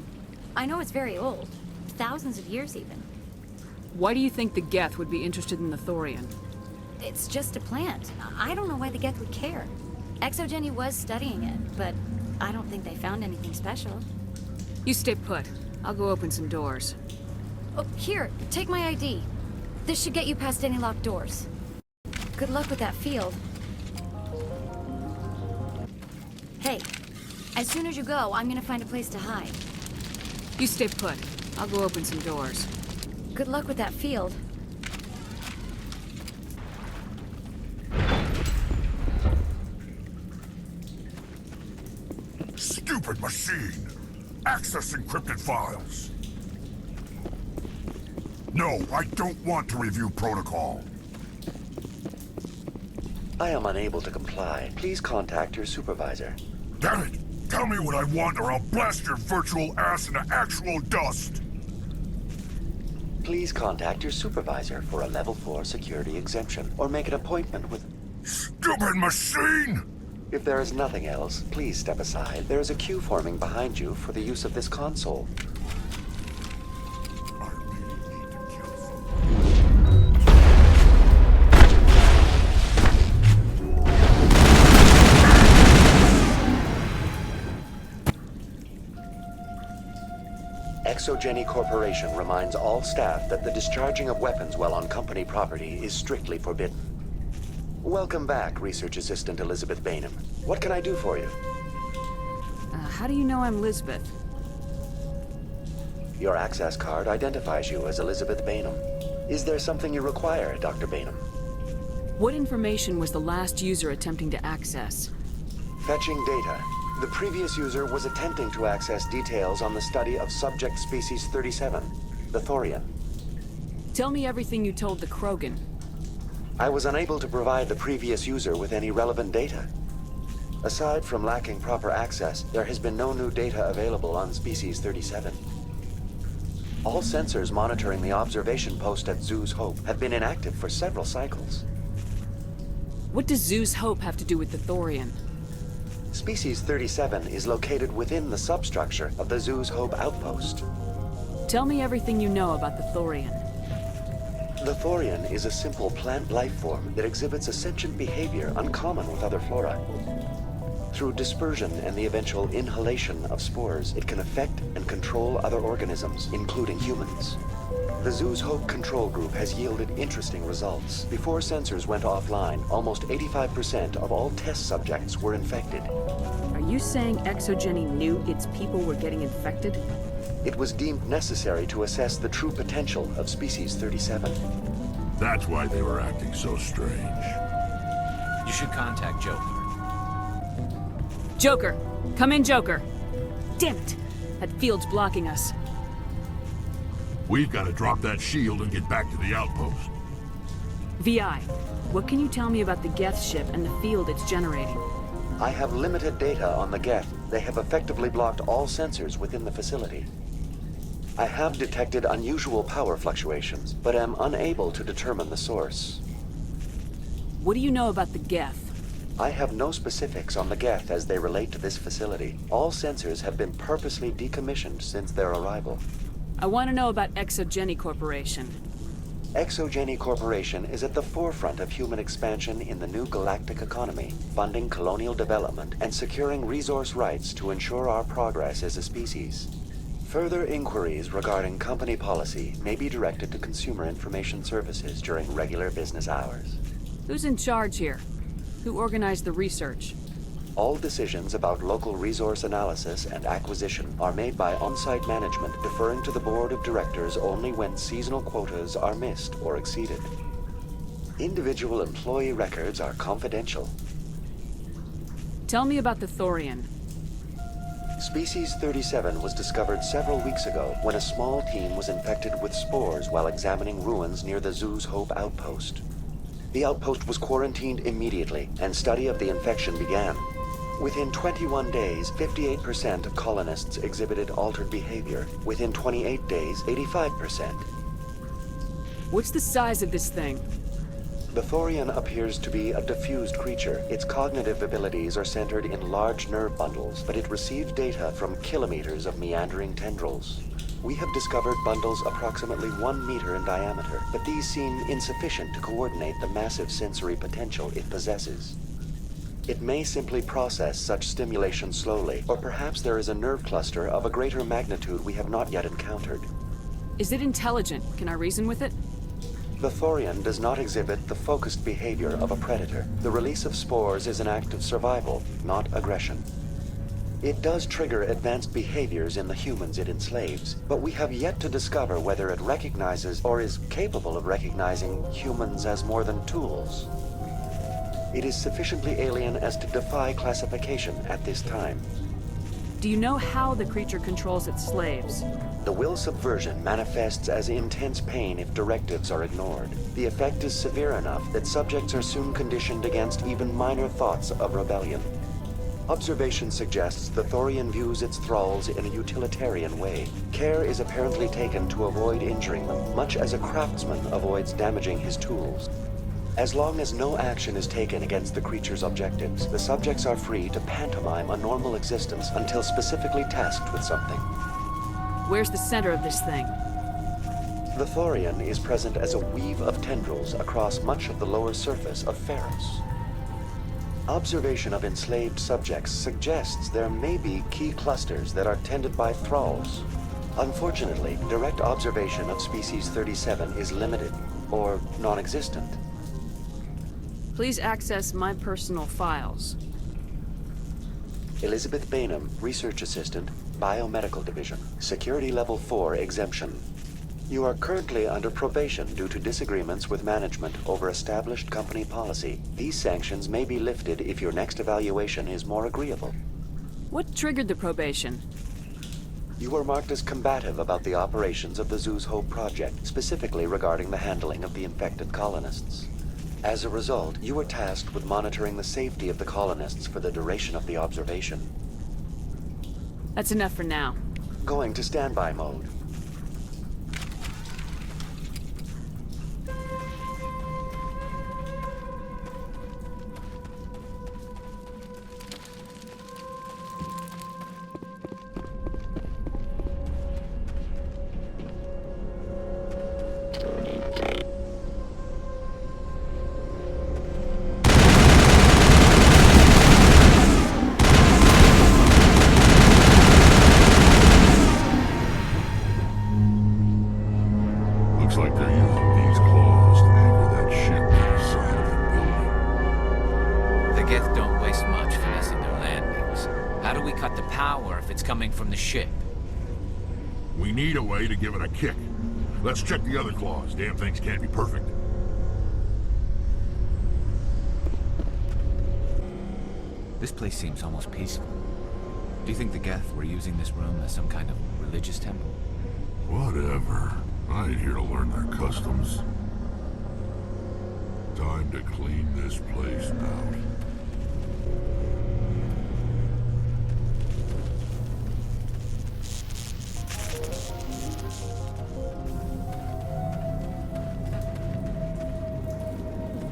I know it's very old. Thousands of years, even. Why do you think the Geth would be interested in the Thorian? It's just a plant. I don't know why the Geth would care. Exogeny was studying it, but I don't think they found anything special. You stay put. I'll go open some doors. Oh, here, take my ID. This should get you past any locked doors. Good luck with that field. Hey, as soon as you go, I'm gonna find a place to hide. You stay put. I'll go open some doors. Good luck with that field. Stupid machine! Access encrypted files! No, I don't want to review protocol. I am unable to comply. Please contact your supervisor. Damn it! Tell me what I want or I'll blast your virtual ass into actual dust! Please contact your supervisor for a level 4 security exemption, or make an appointment with... Stupid machine! If there is nothing else, please step aside. There is a queue forming behind you for the use of this console. Exogeny Corporation reminds all staff that the discharging of weapons while on company property is strictly forbidden. Welcome back, Research Assistant Elizabeth Bainham. What can I do for you? How do you know I'm Lisbeth? Your access card identifies you as Elizabeth Bainham. Is there something you require, Dr. Bainham? What information was the last user attempting to access? Fetching data. The previous user was attempting to access details on the study of subject species 37, the Thorian. Tell me everything you told the Krogan. I was unable to provide the previous user with any relevant data. Aside from lacking proper access, there has been no new data available on species 37. All sensors monitoring the observation post at Zoo's Hope have been inactive for several cycles. What does Zoo's Hope have to do with the Thorian? Species 37 is located within the substructure of the Zoo's Hope outpost. Tell me everything you know about the Thorian. The Thorian is a simple plant life form that exhibits a sentient behavior uncommon with other flora. Through dispersion and the eventual inhalation of spores, it can affect and control other organisms, including humans. The Zoo's Hope control group has yielded interesting results. Before sensors went offline, almost 85% of all test subjects were infected. Are you saying Exogeny knew its people were getting infected? It was deemed necessary to assess the true potential of species 37. That's why they were acting so strange. You should contact Joker. Joker! Come in, Joker! Damn it! That field's blocking us. We've got to drop that shield and get back to the outpost. VI, what can you tell me about the Geth ship and the field it's generating? I have limited data on the Geth. They have effectively blocked all sensors within the facility. I have detected unusual power fluctuations, but am unable to determine the source. What do you know about the Geth? I have no specifics on the Geth as they relate to this facility. All sensors have been purposely decommissioned since their arrival. I want to know about Exogeny Corporation. Exogeny Corporation is at the forefront of human expansion in the new galactic economy, funding colonial development and securing resource rights to ensure our progress as a species. Further inquiries regarding company policy may be directed to Consumer Information Services during regular business hours. Who's in charge here? Who organized the research? All decisions about local resource analysis and acquisition are made by on-site management, deferring to the board of directors only when seasonal quotas are missed or exceeded. Individual employee records are confidential. Tell me about the Thorian. Species 37 was discovered several weeks ago when a small team was infected with spores while examining ruins near the Zoo's Hope outpost. The outpost was quarantined immediately, and study of the infection began. Within 21 days, 58% of colonists exhibited altered behavior. Within 28 days, 85%. What's the size of this thing? The Thorian appears to be a diffused creature. Its cognitive abilities are centered in large nerve bundles, but it receives data from kilometers of meandering tendrils. We have discovered bundles approximately 1 meter in diameter, but these seem insufficient to coordinate the massive sensory potential it possesses. It may simply process such stimulation slowly, or perhaps there is a nerve cluster of a greater magnitude we have not yet encountered. Is it intelligent? Can I reason with it? The Thorian does not exhibit the focused behavior of a predator. The release of spores is an act of survival, not aggression. It does trigger advanced behaviors in the humans it enslaves, but we have yet to discover whether it recognizes or is capable of recognizing humans as more than tools. It is sufficiently alien as to defy classification at this time. Do you know how the creature controls its slaves? The will subversion manifests as intense pain if directives are ignored. The effect is severe enough that subjects are soon conditioned against even minor thoughts of rebellion. Observation suggests the Thorian views its thralls in a utilitarian way. Care is apparently taken to avoid injuring them, much as a craftsman avoids damaging his tools. As long as no action is taken against the creature's objectives, the subjects are free to pantomime a normal existence until specifically tasked with something. Where's the center of this thing? The Thorian is present as a weave of tendrils across much of the lower surface of Feros. Observation of enslaved subjects suggests there may be key clusters that are tended by thralls. Unfortunately, direct observation of species 37 is limited, or non-existent. Please access my personal files. Elizabeth Bainham, Research Assistant, Biomedical Division, Security Level 4 exemption. You are currently under probation due to disagreements with management over established company policy. These sanctions may be lifted if your next evaluation is more agreeable. What triggered the probation? You were marked as combative about the operations of the Zoo's Hope project, specifically regarding the handling of the infected colonists. As a result, you were tasked with monitoring the safety of the colonists for the duration of the observation. That's enough for now. Going to standby mode. To give it a kick. Let's check the other claws. Damn things can't be perfect. This place seems almost peaceful. Do you think the Geth were using this room as some kind of religious temple? Whatever. I ain't here to learn their customs. Time to clean this place out.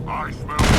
I smell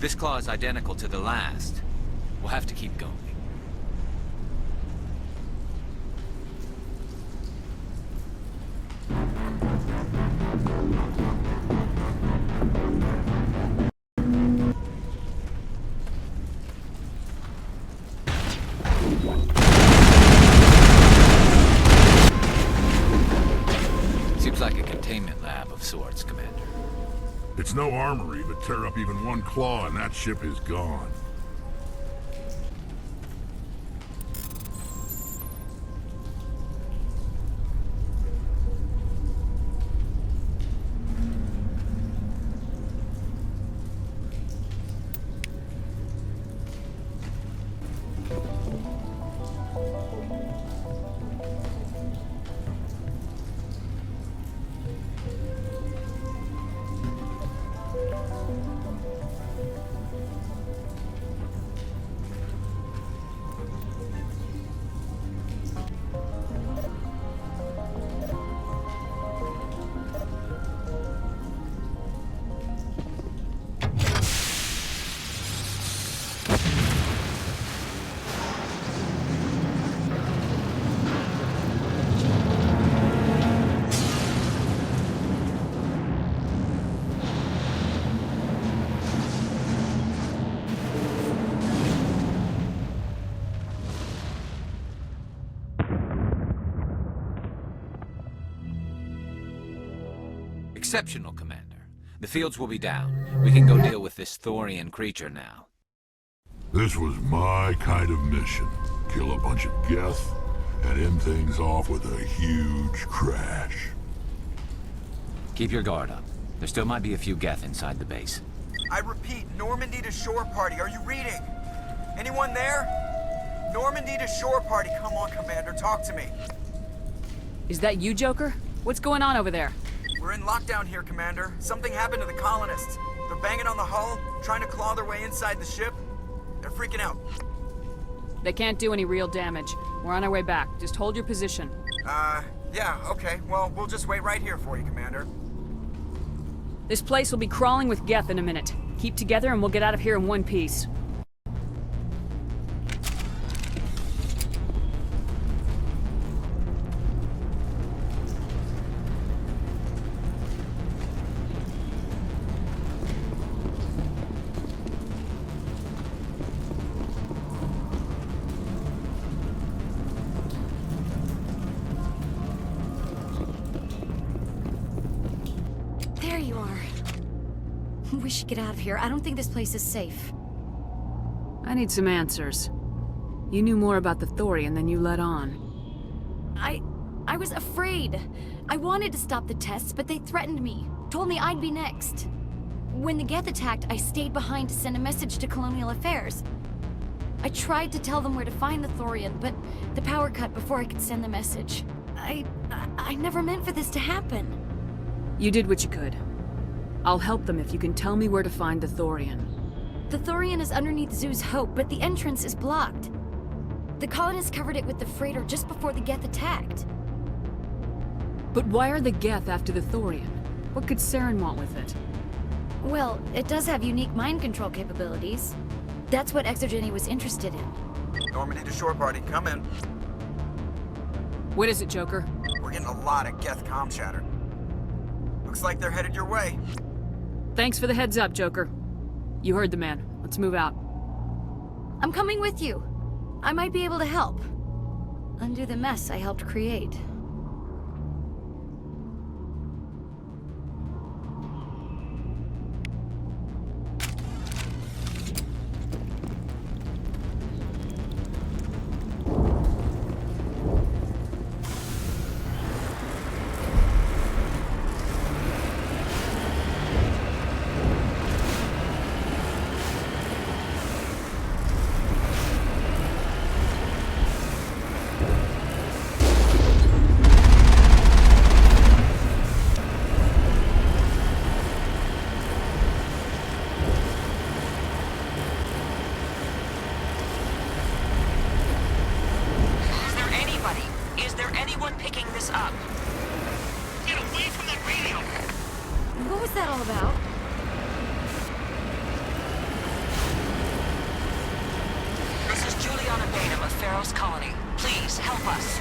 This claw is identical to the last. We'll have to keep going. Seems like a containment lab of sorts, Commander. It's no armory, but tear up even one claw and that ship is gone. Exceptional, Commander. The fields will be down. We can go deal with this Thorian creature now. This was my kind of mission. Kill a bunch of Geth and end things off with a huge crash. Keep your guard up. There still might be a few Geth inside the base. I repeat, Normandy to shore party. Are you reading? Anyone there? Normandy to shore party. Come on, Commander. Talk to me. Is that you, Joker? What's going on over there? We're in lockdown here, Commander. Something happened to the colonists. They're banging on the hull, trying to claw their way inside the ship. They're freaking out. They can't do any real damage. We're on our way back. Just hold your position. Yeah, okay. Well, we'll just wait right here for you, Commander. This place will be crawling with Geth in a minute. Keep together and we'll get out of here in one piece. There you are. We should get out of here. I don't think this place is safe. I need some answers. You knew more about the Thorian than you let on. I was afraid. I wanted to stop the tests, but they threatened me. Told me I'd be next. When the Geth attacked, I stayed behind to send a message to Colonial Affairs. I tried to tell them where to find the Thorian, but the power cut before I could send the message. I never meant for this to happen. You did what you could. I'll help them if you can tell me where to find the Thorian. The Thorian is underneath Zoo's Hope, but the entrance is blocked. The colonists covered it with the freighter just before the Geth attacked. But why are the Geth after the Thorian? What could Saren want with it? Well, it does have unique mind control capabilities. That's what Exogeny was interested in. Normandy to shore party, come in. What is it, Joker? We're getting a lot of Geth comm chatter. Looks like they're headed your way. Thanks for the heads up, Joker. You heard the man. Let's move out. I'm coming with you. I might be able to help. Undo the mess I helped create. What was that all about? This is Juliana Bainham of Feros Colony. Please, help us.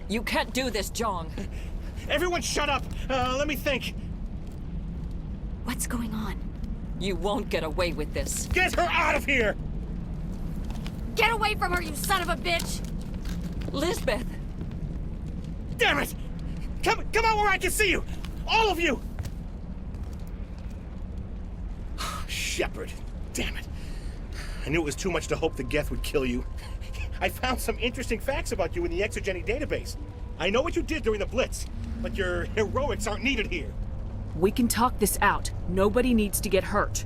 You can't do this, Jong. Everyone shut up! Let me think. What's going on? You won't get away with this. Get her out of here! Get away from her, you son of a bitch! Lisbeth! Damn it! Come out where I can see you! All of you! Shepard. Damn it. I knew it was too much to hope the Geth would kill you. I found some interesting facts about you in the Exogeny database. I know what you did during the Blitz, but your heroics aren't needed here. We can talk this out. Nobody needs to get hurt.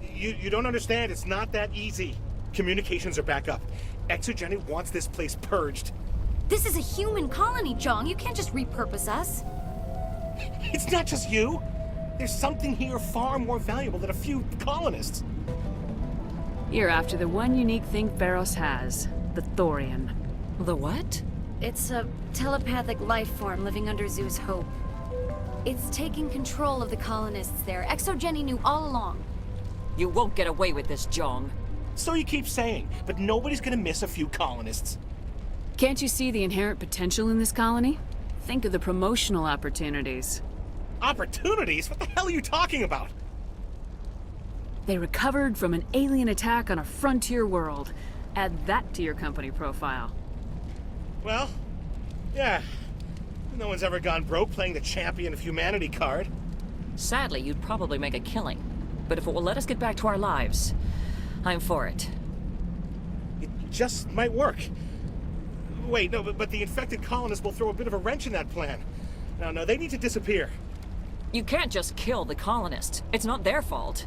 You don't understand. It's not that easy. Communications are back up. Exogeny wants this place purged. This is a human colony, Jong. You can't just repurpose us. It's not just you. There's something here far more valuable than a few colonists. You're after the one unique thing Feros has. The Thorian. The what? It's a telepathic life form living under Zoo's hope. It's taking control of the colonists there. Exogeny knew all along. You won't get away with this, Jong. So you keep saying, but nobody's gonna miss a few colonists. Can't you see the inherent potential in this colony? Think of the promotional opportunities. Opportunities? What the hell are you talking about? They recovered from an alien attack on a frontier world. Add that to your company profile. Well, yeah. No one's ever gone broke playing the champion of humanity card. Sadly, you'd probably make a killing. But if it will let us get back to our lives, I'm for it. It just might work. Wait, no, but the infected colonists will throw a bit of a wrench in that plan. No, they need to disappear. You can't just kill the colonists. It's not their fault.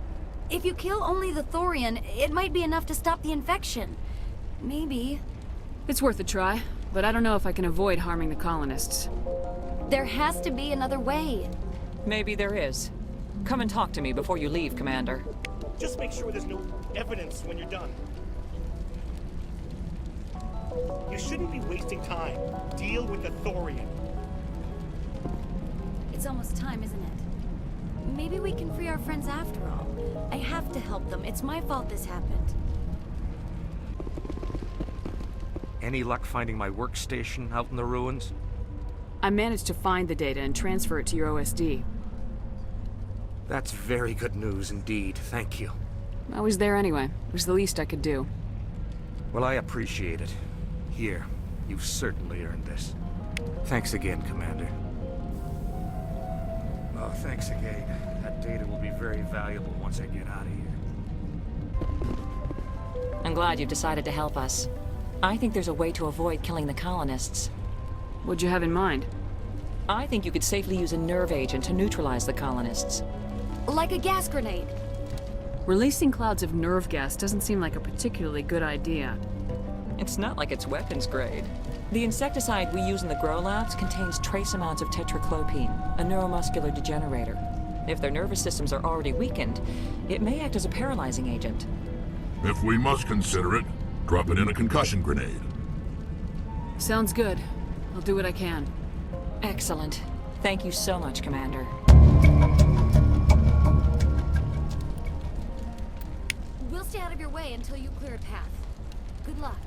If you kill only the Thorian, it might be enough to stop the infection. Maybe. It's worth a try, but I don't know if I can avoid harming the colonists. There has to be another way. Maybe there is. Come and talk to me before you leave, Commander. Just make sure there's no evidence when you're done. You shouldn't be wasting time. Deal with the Thorian. It's almost time, isn't it? Maybe we can free our friends after all. I have to help them. It's my fault this happened. Any luck finding my workstation out in the ruins? I managed to find the data and transfer it to your OSD. That's very good news indeed. Thank you. I was there anyway. It was the least I could do. Well, I appreciate it. Here, you've certainly earned this. Thanks again, Commander. Oh, thanks again. That data will be very valuable once I get out of here. I'm glad you've decided to help us. I think there's a way to avoid killing the colonists. What'd you have in mind? I think you could safely use a nerve agent to neutralize the colonists. Like a gas grenade. Releasing clouds of nerve gas doesn't seem like a particularly good idea. It's not like it's weapons grade. The insecticide we use in the grow labs contains trace amounts of tetraclopine, a neuromuscular degenerator. If their nervous systems are already weakened, it may act as a paralyzing agent. If we must consider it, drop it in a concussion grenade. Sounds good. I'll do what I can. Excellent. Thank you so much, Commander. We'll stay out of your way until you clear a path. Good luck.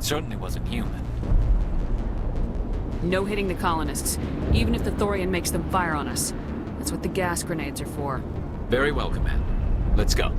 Certainly wasn't human. No hitting the colonists, even if the Thorian makes them fire on us. That's what the gas grenades are for. Very well, Commander. Let's go.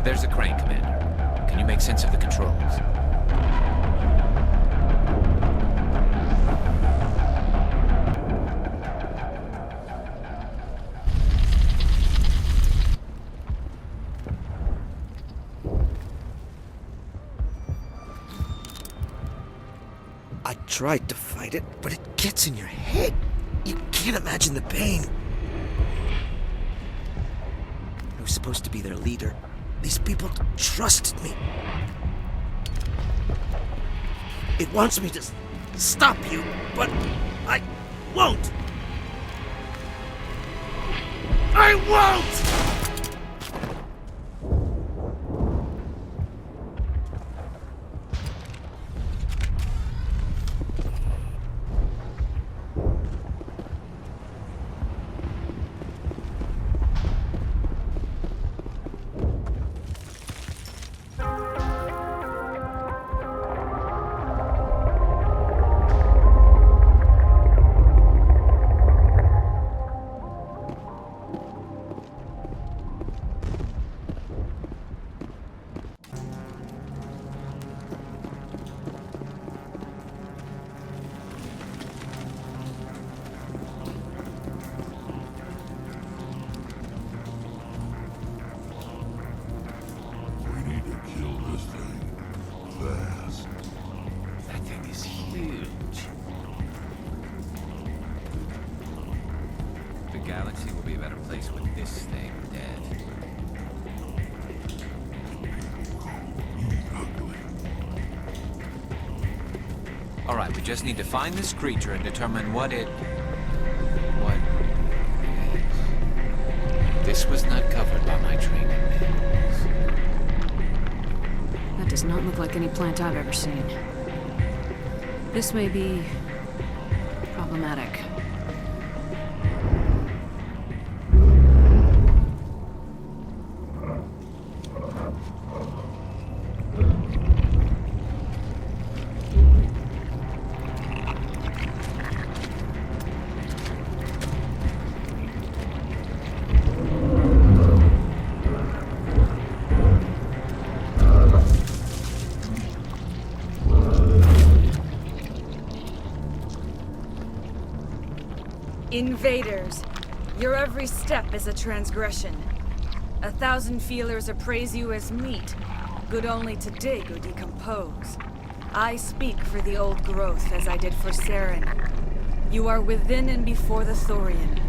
There's a crane, Commander. Can you make sense of the controls? I tried to fight it, but it gets in your head. You can't imagine the pain. I was supposed to be their leader. These people trusted me. It wants me to stop you, but I won't. I won't! Galaxy will be a better place with this thing dead. All right, we just need to find this creature and determine what it is. This was not covered by my training manuals. That does not look like any plant I've ever seen. This may be problematic. Invaders, your every step is a transgression. 1,000 feelers appraise you as meat, good only to dig or decompose. I speak for the old growth as I did for Saren. You are within and before the Thorian.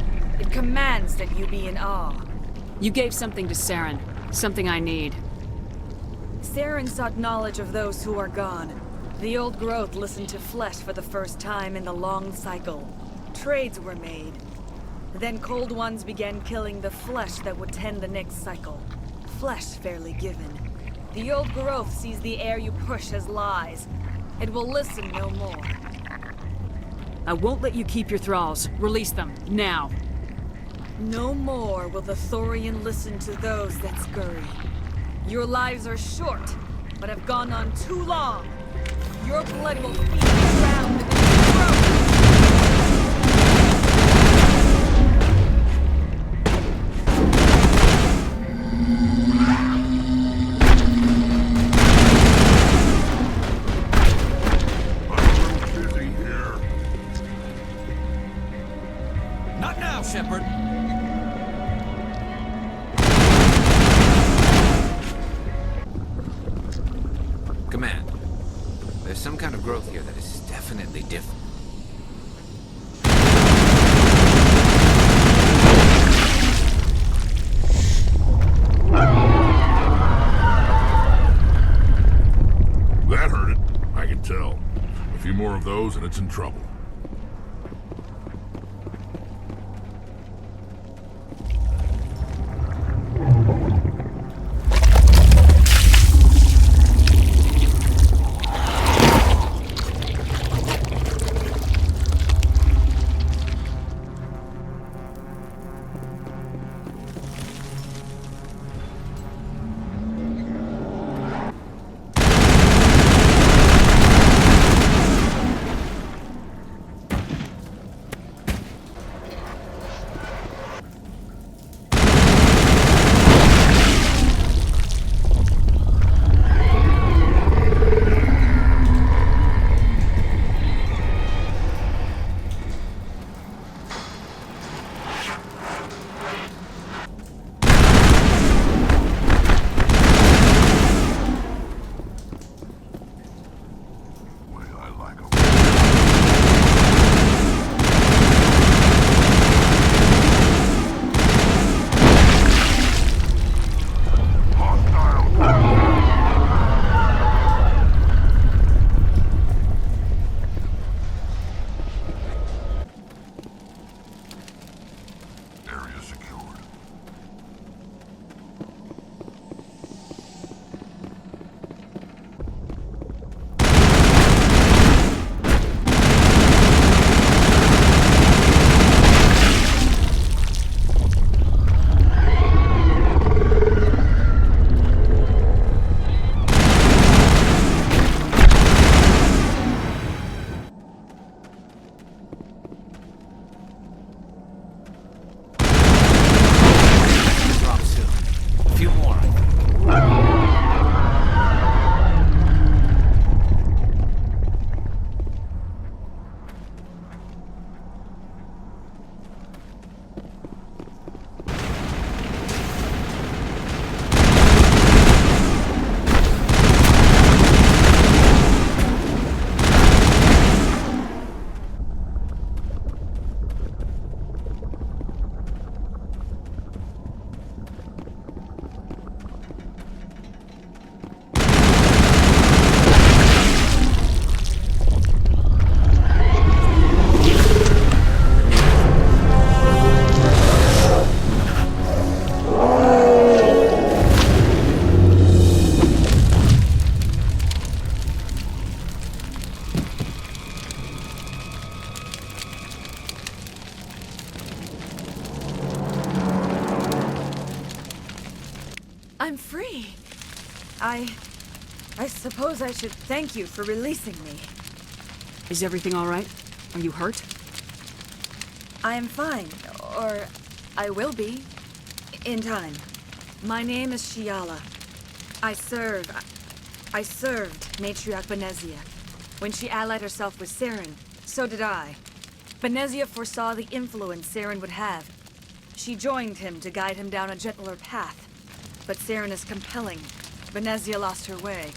It commands that you be in awe. You gave something to Saren. Something I need. Saren sought knowledge of those who are gone. The old growth listened to flesh for the first time in the long cycle. Trades were made. Then cold ones began killing the flesh that would tend the next cycle. Flesh fairly given. The old growth sees the air you push as lies. It will listen no more. I won't let you keep your thralls. Release them, now. No more will the Thorian listen to those that scurry. Your lives are short, but have gone on too long. Your blood will feed the ground within your throat. Not now, Shepard! Command. There's some kind of growth here that is definitely different. That hurt it. I can tell. A few more of those and it's in trouble. I'm free. I suppose I should thank you for releasing me. Is everything all right? Are you hurt? I am fine, or I will be, in time. My name is Shiala. I served Matriarch Benezia. When she allied herself with Saren, so did I. Venezia foresaw the influence Saren would have. She joined him to guide him down a gentler path. But Saren is compelling. Venezia lost her way.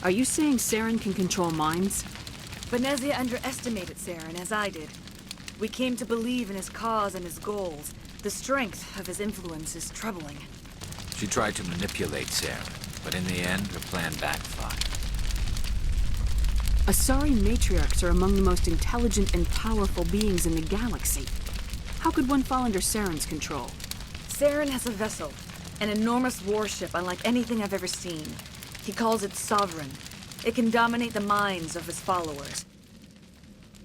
Are you saying Saren can control minds? Venezia underestimated Saren, as I did. We came to believe in his cause and his goals. The strength of his influence is troubling. She tried to manipulate Saren, but in the end, her plan backfired. Asari matriarchs are among the most intelligent and powerful beings in the galaxy. How could one fall under Saren's control? Saren has a vessel, an enormous warship unlike anything I've ever seen. He calls it Sovereign. It can dominate the minds of his followers.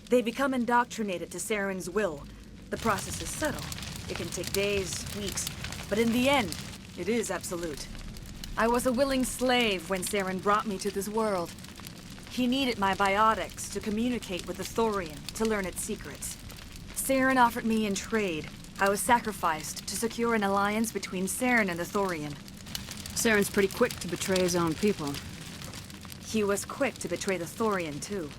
They become indoctrinated to Saren's will. The process is subtle. It can take days, weeks, but in the end, it is absolute. I was a willing slave when Saren brought me to this world. He needed my biotics to communicate with the Thorian, to learn its secrets. Saren offered me in trade. I was sacrificed to secure an alliance between Saren and the Thorian. Saren's pretty quick to betray his own people. He was quick to betray the Thorian, too.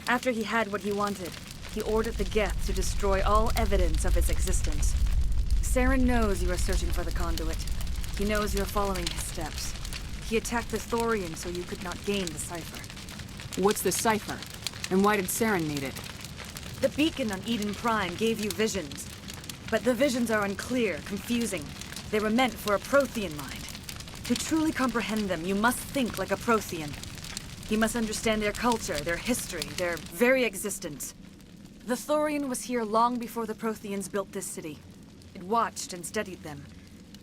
After he had what he wanted, he ordered the Geth to destroy all evidence of its existence. Saren knows you are searching for the conduit. He knows you're following his steps. He attacked the Thorian so you could not gain the cipher. What's the cipher? And why did Saren need it? The beacon on Eden Prime gave you visions. But the visions are unclear, confusing. They were meant for a Prothean mind. To truly comprehend them, you must think like a Prothean. You must understand their culture, their history, their very existence. The Thorian was here long before the Protheans built this city. It watched and studied them.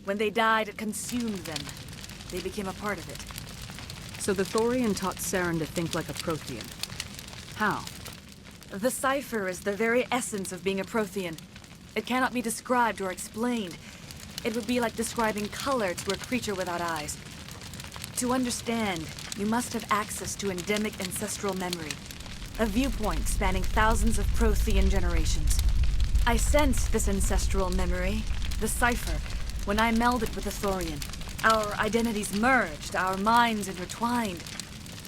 When they died, it consumed them. They became a part of it. So the Thorian taught Saren to think like a Prothean. How? The cipher is the very essence of being a Prothean. It cannot be described or explained. It would be like describing color to a creature without eyes. To understand, you must have access to endemic ancestral memory. A viewpoint spanning thousands of Prothean generations. I sensed this ancestral memory, the cipher, when I melded with the Thorian. Our identities merged, our minds intertwined.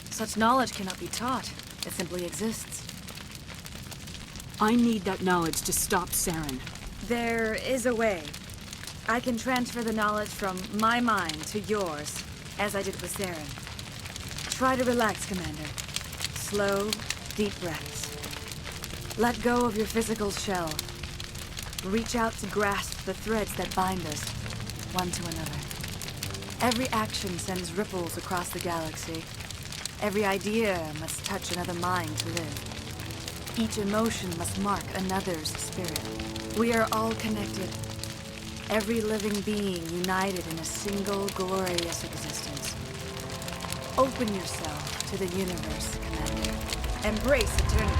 Such knowledge cannot be taught. It simply exists. I need that knowledge to stop Saren. There is a way. I can transfer the knowledge from my mind to yours, as I did with Saren. Try to relax, Commander. Slow, deep breaths. Let go of your physical shell. Reach out to grasp the threads that bind us, one to another. Every action sends ripples across the galaxy. Every idea must touch another mind to live. Each emotion must mark another's spirit. We are all connected. Every living being united in a single glorious existence. Open yourself to the universe, Commander. Embrace eternity.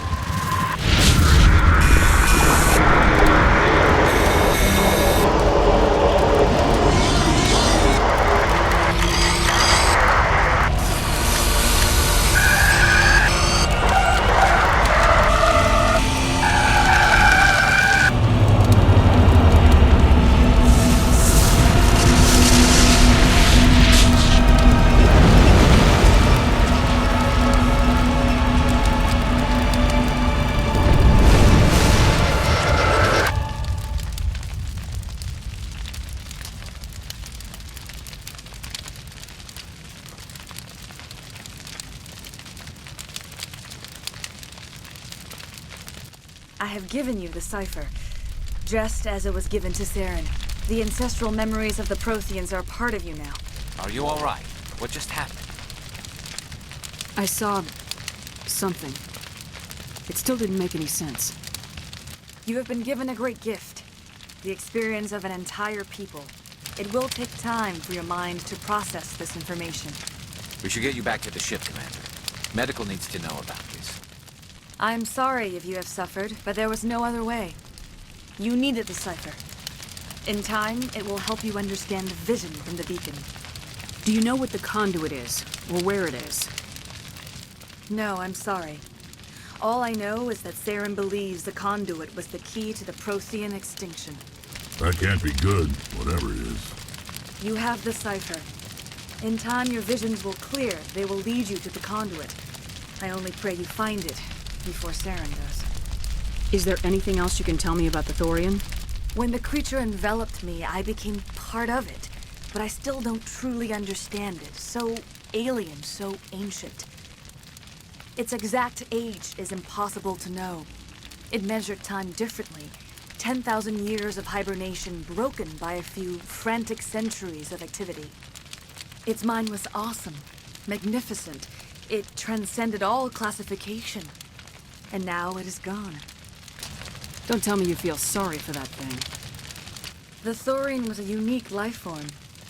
I have given you the cipher, just as it was given to Saren. The ancestral memories of the Protheans are part of you now. Are you all right? What just happened? I saw something. It still didn't make any sense. You have been given a great gift, the experience of an entire people. It will take time for your mind to process this information. We should get you back to the ship, Commander. Medical needs to know about this. I'm sorry if you have suffered, but there was no other way. You needed the cipher. In time, it will help you understand the vision from the beacon. Do you know what the conduit is, or where it is? No, I'm sorry. All I know is that Saren believes the conduit was the key to the Prothean extinction. That can't be good, whatever it is. You have the cipher. In time, your visions will clear. They will lead you to the conduit. I only pray you find it before Saren does. Is there anything else you can tell me about the Thorian? When the creature enveloped me, I became part of it, but I still don't truly understand it. So alien, so ancient. Its exact age is impossible to know. It measured time differently. 10,000 years of hibernation broken by a few frantic centuries of activity. Its mind was awesome, magnificent. It transcended all classification. And now it is gone. Don't tell me you feel sorry for that thing. The Thorian was a unique life form.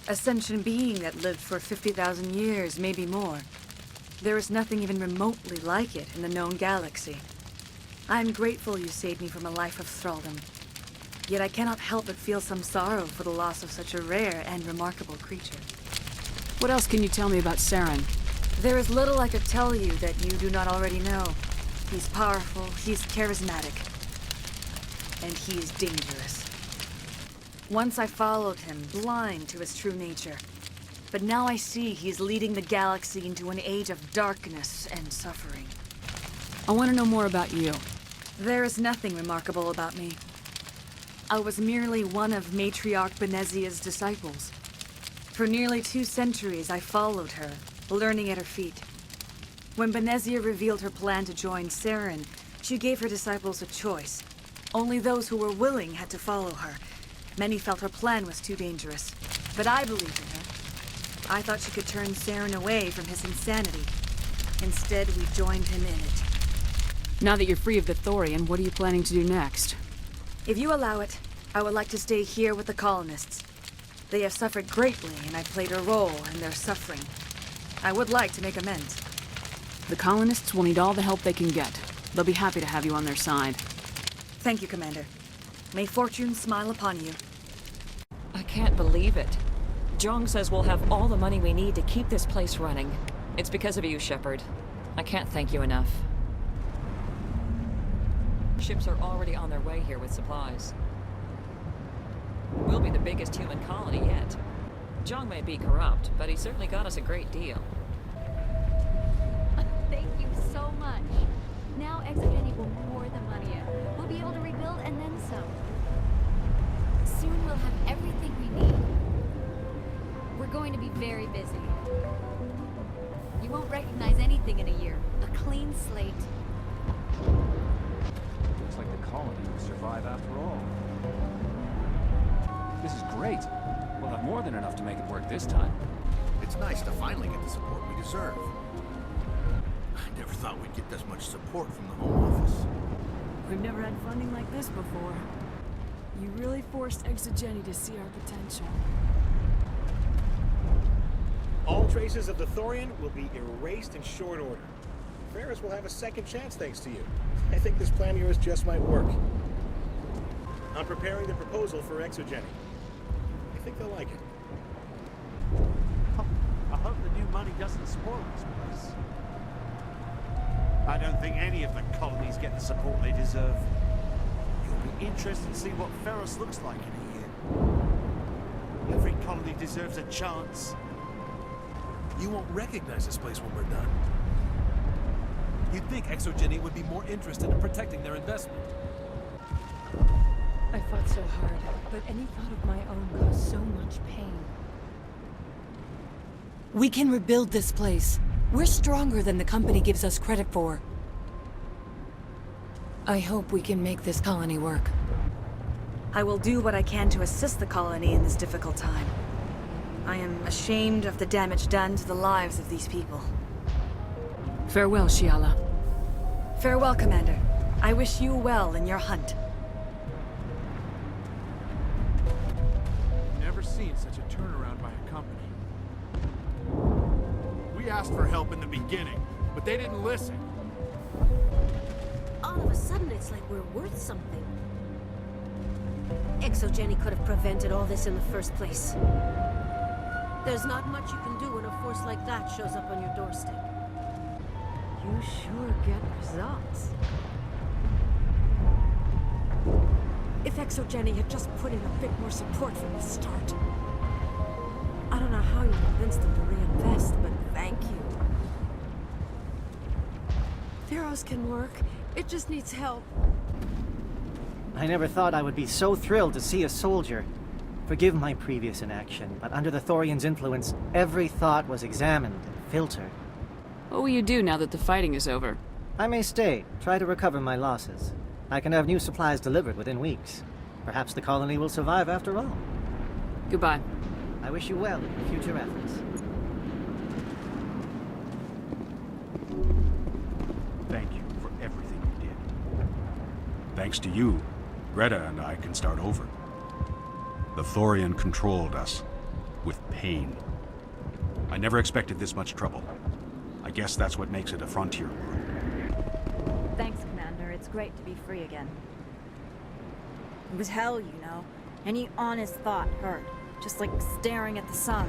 A sentient being that lived for 50,000 years, maybe more. There is nothing even remotely like it in the known galaxy. I am grateful you saved me from a life of thraldom. Yet I cannot help but feel some sorrow for the loss of such a rare and remarkable creature. What else can you tell me about Saren? There is little I could tell you that you do not already know. He's powerful, he's charismatic, and he is dangerous. Once I followed him, blind to his true nature. But now I see he's leading the galaxy into an age of darkness and suffering. I want to know more about you. There is nothing remarkable about me. I was merely one of Matriarch Benezia's disciples. For nearly 2 centuries, I followed her, learning at her feet. When Benezia revealed her plan to join Saren, she gave her disciples a choice. Only those who were willing had to follow her. Many felt her plan was too dangerous, but I believed in her. I thought she could turn Saren away from his insanity. Instead, we joined him in it. Now that you're free of the Thorian, what are you planning to do next? If you allow it, I would like to stay here with the colonists. They have suffered greatly, and I played a role in their suffering. I would like to make amends. The colonists will need all the help they can get. They'll be happy to have you on their side. Thank you, Commander. May fortune smile upon you. I can't believe it. Jong says we'll have all the money we need to keep this place running. It's because of you, Shepard. I can't thank you enough. Ships are already on their way here with supplies. We'll be the biggest human colony yet. Jong may be corrupt, but he certainly got us a great deal. Thank you so much. Now Exogeny will pour the money in. We'll be able to rebuild and then some. Soon we'll have everything we need. We're going to be very busy. You won't recognize anything in a year. A clean slate. Looks like the colony will survive after all. This is great. We'll have more than enough to make it work this time. It's nice to finally get the support we deserve. I never thought we'd get this much support from the Home Office. We've never had funding like this before. You really forced Exogeny to see our potential. All traces of the Thorian will be erased in short order. Feros will have a second chance thanks to you. I think this plan of yours just might work. I'm preparing the proposal for Exogeny. I think they'll like it. I hope the new money doesn't spoil this place. I don't think any of the colonies get the support they deserve. You'll be interested to see what Feros looks like in a year. Every colony deserves a chance. You won't recognize this place when we're done. You'd think Exogeny would be more interested in protecting their investment. I fought so hard, but any thought of my own caused so much pain. We can rebuild this place. We're stronger than the company gives us credit for. I hope we can make this colony work. I will do what I can to assist the colony in this difficult time. I am ashamed of the damage done to the lives of these people. Farewell, Shiala. Farewell, Commander. I wish you well in your hunt. Never seen such a turnaround by a company. We asked for help in the beginning, but they didn't listen. All of a sudden, it's like we're worth something. Exogeny could have prevented all this in the first place. There's not much you can do when a force like that shows up on your doorstep. You sure get results. If Exogeny had just put in a bit more support from the start. I don't know how you convinced them to reinvest, but thank you. Feros can work. It just needs help. I never thought I would be so thrilled to see a soldier. Forgive my previous inaction, but under the Thorian's influence, every thought was examined and filtered. What will you do now that the fighting is over? I may stay, try to recover my losses. I can have new supplies delivered within weeks. Perhaps the colony will survive after all. Goodbye. I wish you well in your future efforts. Thank you for everything you did. Thanks to you, Greta and I can start over. The Thorian controlled us with pain. I never expected this much trouble. I guess that's what makes it a frontier world. Thanks, Commander. It's great to be free again. It was hell, you know. Any honest thought hurt. Just like staring at the sun.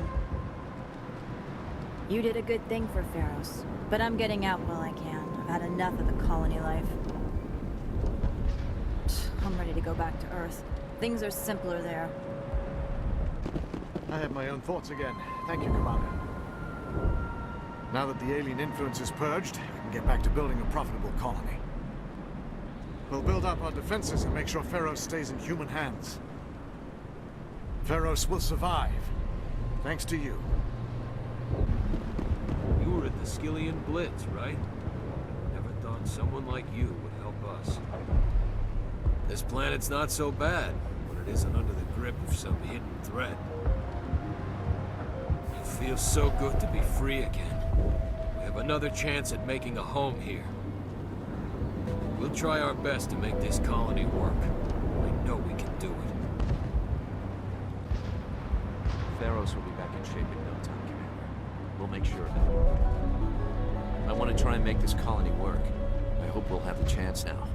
You did a good thing for Feros, but I'm getting out while I can. I've had enough of the colony life. I'm ready to go back to Earth. Things are simpler there. I have my own thoughts again. Thank you, Commander. Now that the alien influence is purged, we can get back to building a profitable colony. We'll build up our defenses and make sure Feros stays in human hands. Feros will survive, thanks to you. You were at the Skillian Blitz, right? Never thought someone like you would help us. This planet's not so bad when it isn't under the grip of some hidden threat. It feels so good to be free again. We have another chance at making a home here. We'll try our best to make this colony work. I know we can do it. Feros will be back in shape in no time, Commander. We'll make sure of it. I want to try and make this colony work. I hope we'll have the chance now.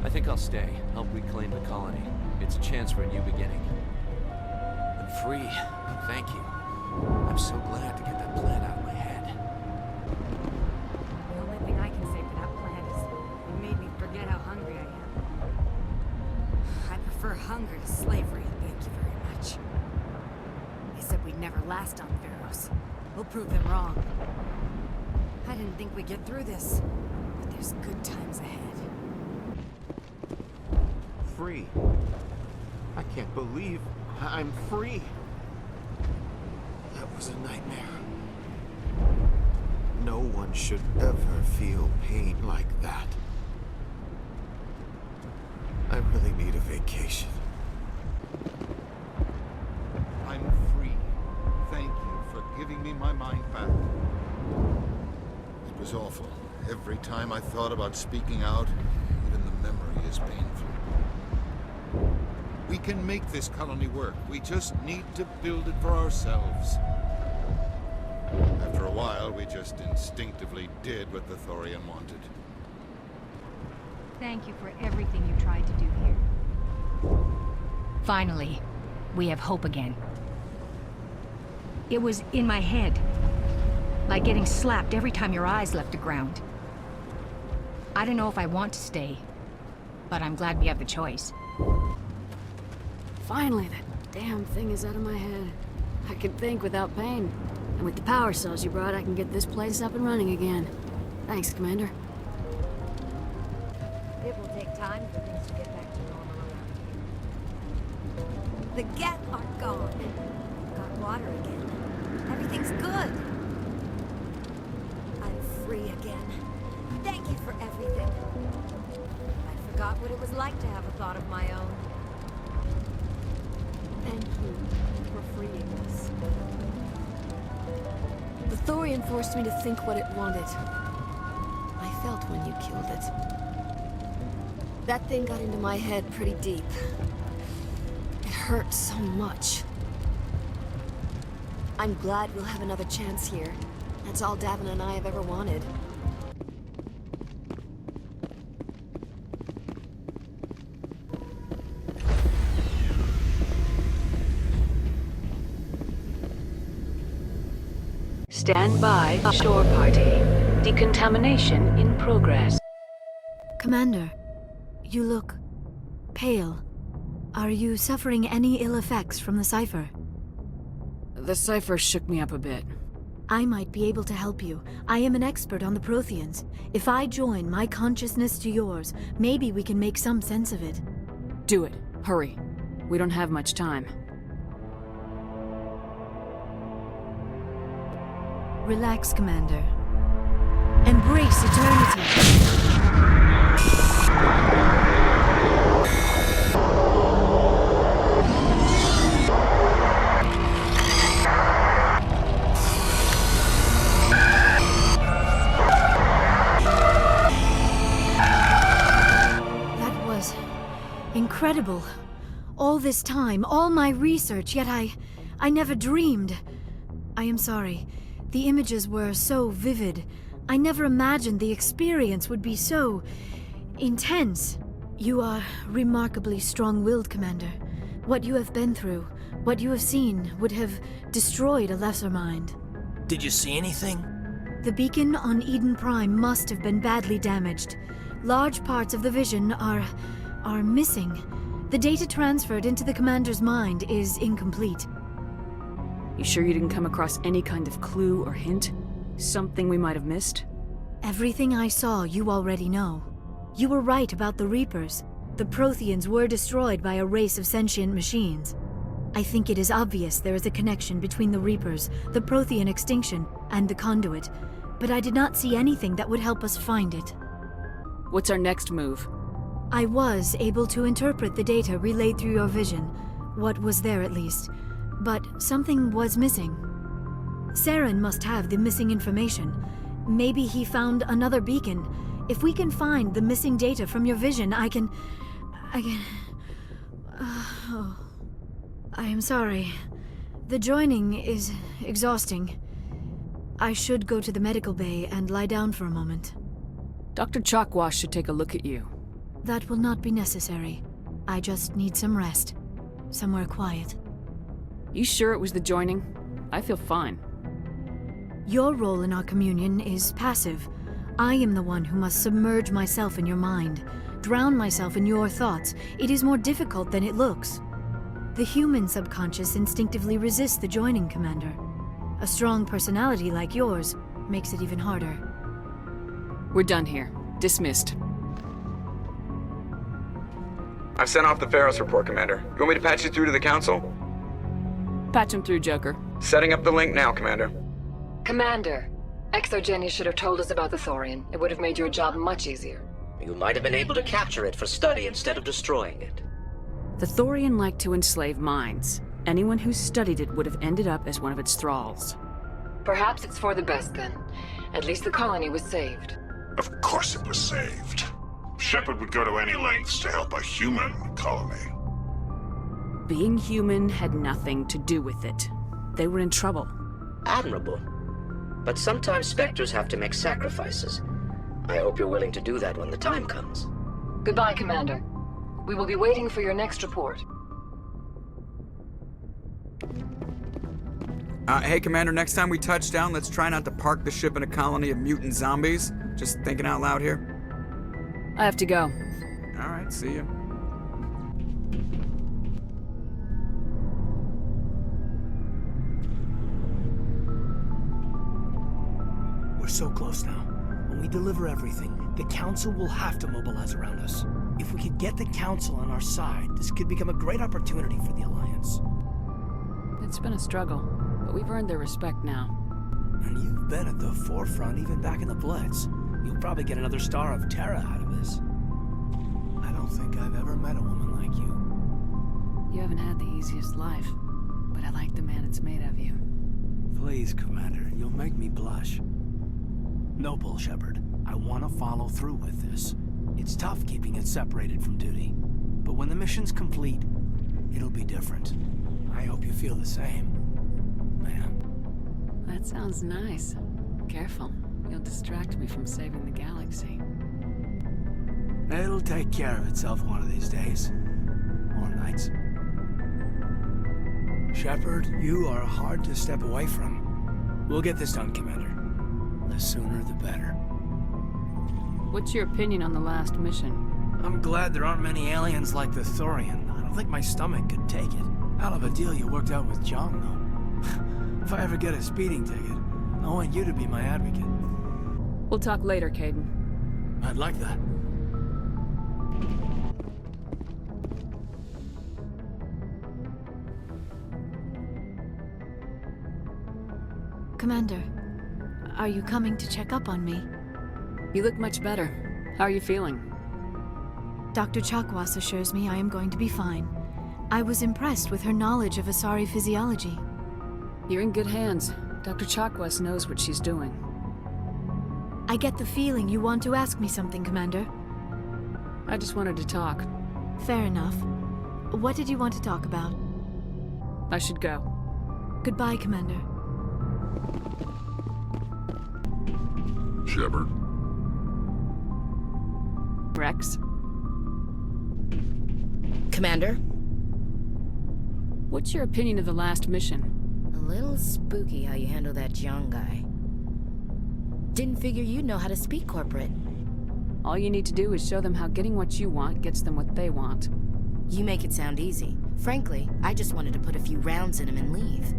I think I'll stay, help reclaim the colony. It's a chance for a new beginning. I'm free. Thank you. I'm so glad to get that plan out of my head. The only thing I can say for that plan is it made me forget how hungry I am. I prefer hunger to slavery, thank you very much. They said we'd never last on Feros. We'll prove them wrong. I didn't think we'd get through this, but there's good times ahead. Free. I can't believe I'm free. That was a nightmare. No one should ever feel pain like that. I really need a vacation. I'm free. Thank you for giving me my mind back. It was awful. Every time I thought about speaking out, even the memory is painful. We can make this colony work. We just need to build it for ourselves. After a while, we just instinctively did what the Thorian wanted. Thank you for everything you tried to do here. Finally, we have hope again. It was in my head, like getting slapped every time your eyes left the ground. I don't know if I want to stay, but I'm glad we have the choice. Finally, that damn thing is out of my head. I can think without pain. And with the power cells you brought, I can get this place up and running again. Thanks, Commander. It will take time for things to get back to normal around here. The Geth are gone. We've got water again. Everything's good. I'm free again. Thank you for everything. I forgot what it was like to have a thought of my own. Thank you for freeing us. The Thorian forced me to think what it wanted. I felt when you killed it. That thing got into my head pretty deep. It hurt so much. I'm glad we'll have another chance here. That's all Davin and I have ever wanted. Stand by, shore party. Decontamination in progress. Commander, you look pale. Are you suffering any ill effects from the cipher? The cipher shook me up a bit. I might be able to help you. I am an expert on the Protheans. If I join my consciousness to yours, maybe we can make some sense of it. Do it. Hurry. We don't have much time. Relax, Commander. Embrace eternity. Incredible. All this time, all my research, yet I never dreamed. I am sorry. The images were so vivid. I never imagined the experience would be so intense. You are remarkably strong-willed, Commander. What you have been through, what you have seen, would have destroyed a lesser mind. Did you see anything? The beacon on Eden Prime must have been badly damaged. Large parts of the vision are missing. The data transferred into the Commander's mind is incomplete. You sure you didn't come across any kind of clue or hint? Something we might have missed? Everything I saw you already know. You were right about the Reapers. The Protheans were destroyed by a race of sentient machines. I think it is obvious there is a connection between the Reapers, the Prothean extinction, and the Conduit, but I did not see anything that would help us find it. What's our next move? I was able to interpret the data relayed through your vision, what was there at least, but something was missing. Saren must have the missing information. Maybe he found another beacon. If we can find the missing data from your vision, I can... I am sorry. The joining is exhausting. I should go to the medical bay and lie down for a moment. Dr. Chalkwash should take a look at you. That will not be necessary. I just need some rest. Somewhere quiet. You sure it was the joining? I feel fine. Your role in our communion is passive. I am the one who must submerge myself in your mind, drown myself in your thoughts. It is more difficult than it looks. The human subconscious instinctively resists the joining, Commander. A strong personality like yours makes it even harder. We're done here. Dismissed. I've sent off the Feros report, Commander. You want me to patch you through to the Council? Patch him through, Joker. Setting up the link now, Commander. Commander, ExoGeni should have told us about the Thorian. It would have made your job much easier. You might have been able to capture it for study instead of destroying it. The Thorian liked to enslave minds. Anyone who studied it would have ended up as one of its thralls. Perhaps it's for the best then. At least the colony was saved. Of course it was saved. Shepard would go to any lengths to help a human colony. Being human had nothing to do with it. They were in trouble. Admirable. But sometimes Spectres have to make sacrifices. I hope you're willing to do that when the time comes. Goodbye, Commander. We will be waiting for your next report. Hey, Commander, next time we touch down, let's try not to park the ship in a colony of mutant zombies. Just thinking out loud here. I have to go. All right, see you. We're so close now. When we deliver everything, the Council will have to mobilize around us. If we could get the Council on our side, this could become a great opportunity for the Alliance. It's been a struggle, but we've earned their respect now. And you've been at the forefront even back in the Blitz. You'll probably get another Star of Terra out of this. I don't think I've ever met a woman like you. You haven't had the easiest life, but I like the man it's made of you. Please, Commander, you'll make me blush. No bull, Shepard. I want to follow through with this. It's tough keeping it separated from duty. But when the mission's complete, it'll be different. I hope you feel the same, ma'am. That sounds nice. Careful. You'll distract me from saving the galaxy. It'll take care of itself one of these days. Or nights. Shepard, you are hard to step away from. We'll get this done, Commander. The sooner the better. What's your opinion on the last mission? I'm glad there aren't many aliens like the Thorian. I don't think my stomach could take it. Hell of a deal you worked out with John, though. If I ever get a speeding ticket, I want you to be my advocate. We'll talk later, Caden. I'd like that. Commander, are you coming to check up on me? You look much better. How are you feeling? Dr. Chakwas assures me I am going to be fine. I was impressed with her knowledge of Asari physiology. You're in good hands. Dr. Chakwas knows what she's doing. I get the feeling you want to ask me something, Commander. I just wanted to talk. Fair enough. What did you want to talk about? I should go. Goodbye, Commander. Shepard. Rex? Commander? What's your opinion of the last mission? A little spooky how you handle that young guy. Didn't figure you'd know how to speak corporate. All you need to do is show them how getting what you want gets them what they want. You make it sound easy. Frankly, I just wanted to put a few rounds in him and leave.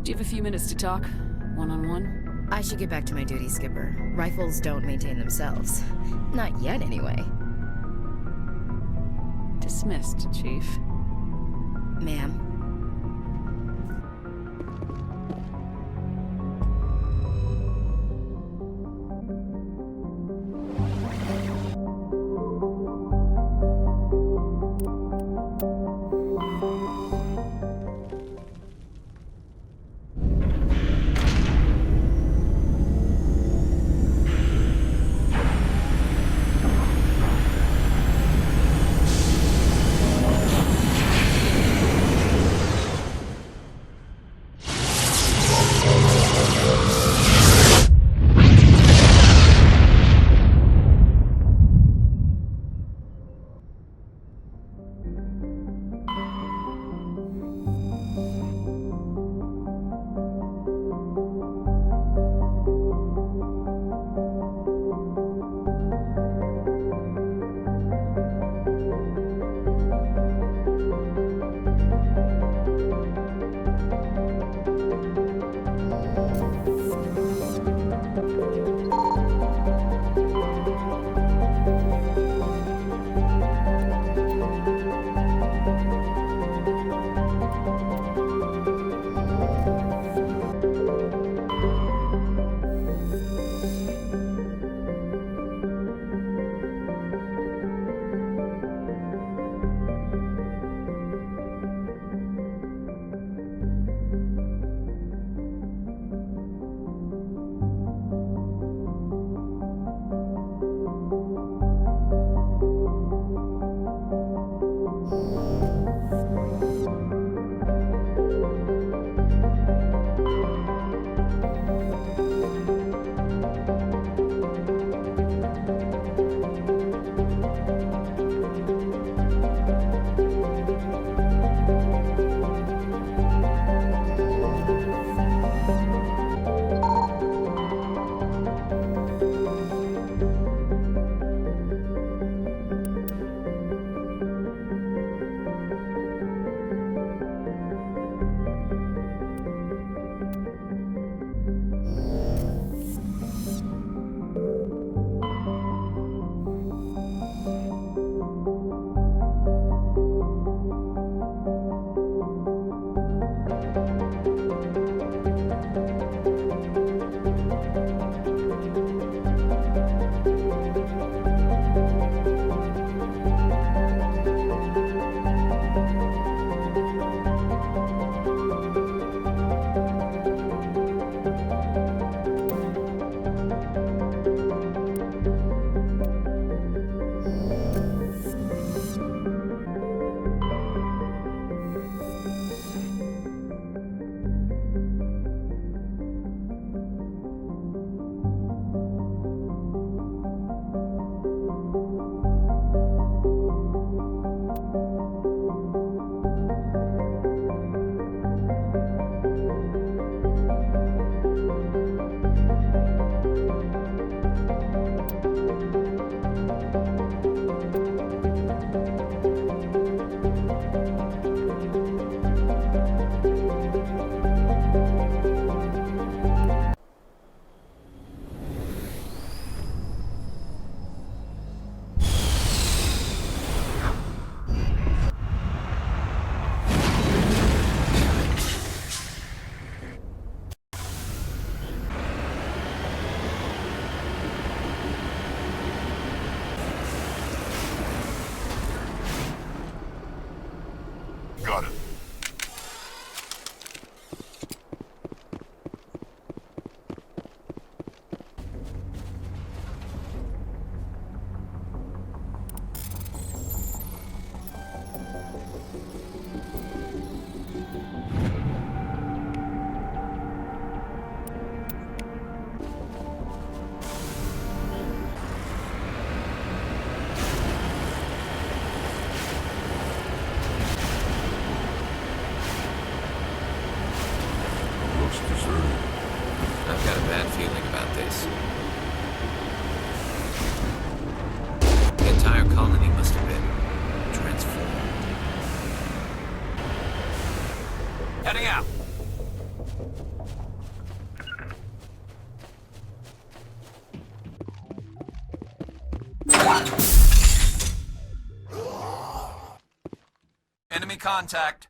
Do you have a few minutes to talk? One-on-one? I should get back to my duty, Skipper. Rifles don't maintain themselves. Not yet, anyway. Dismissed, Chief. Ma'am. Heading out. Enemy contact.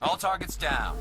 All targets down.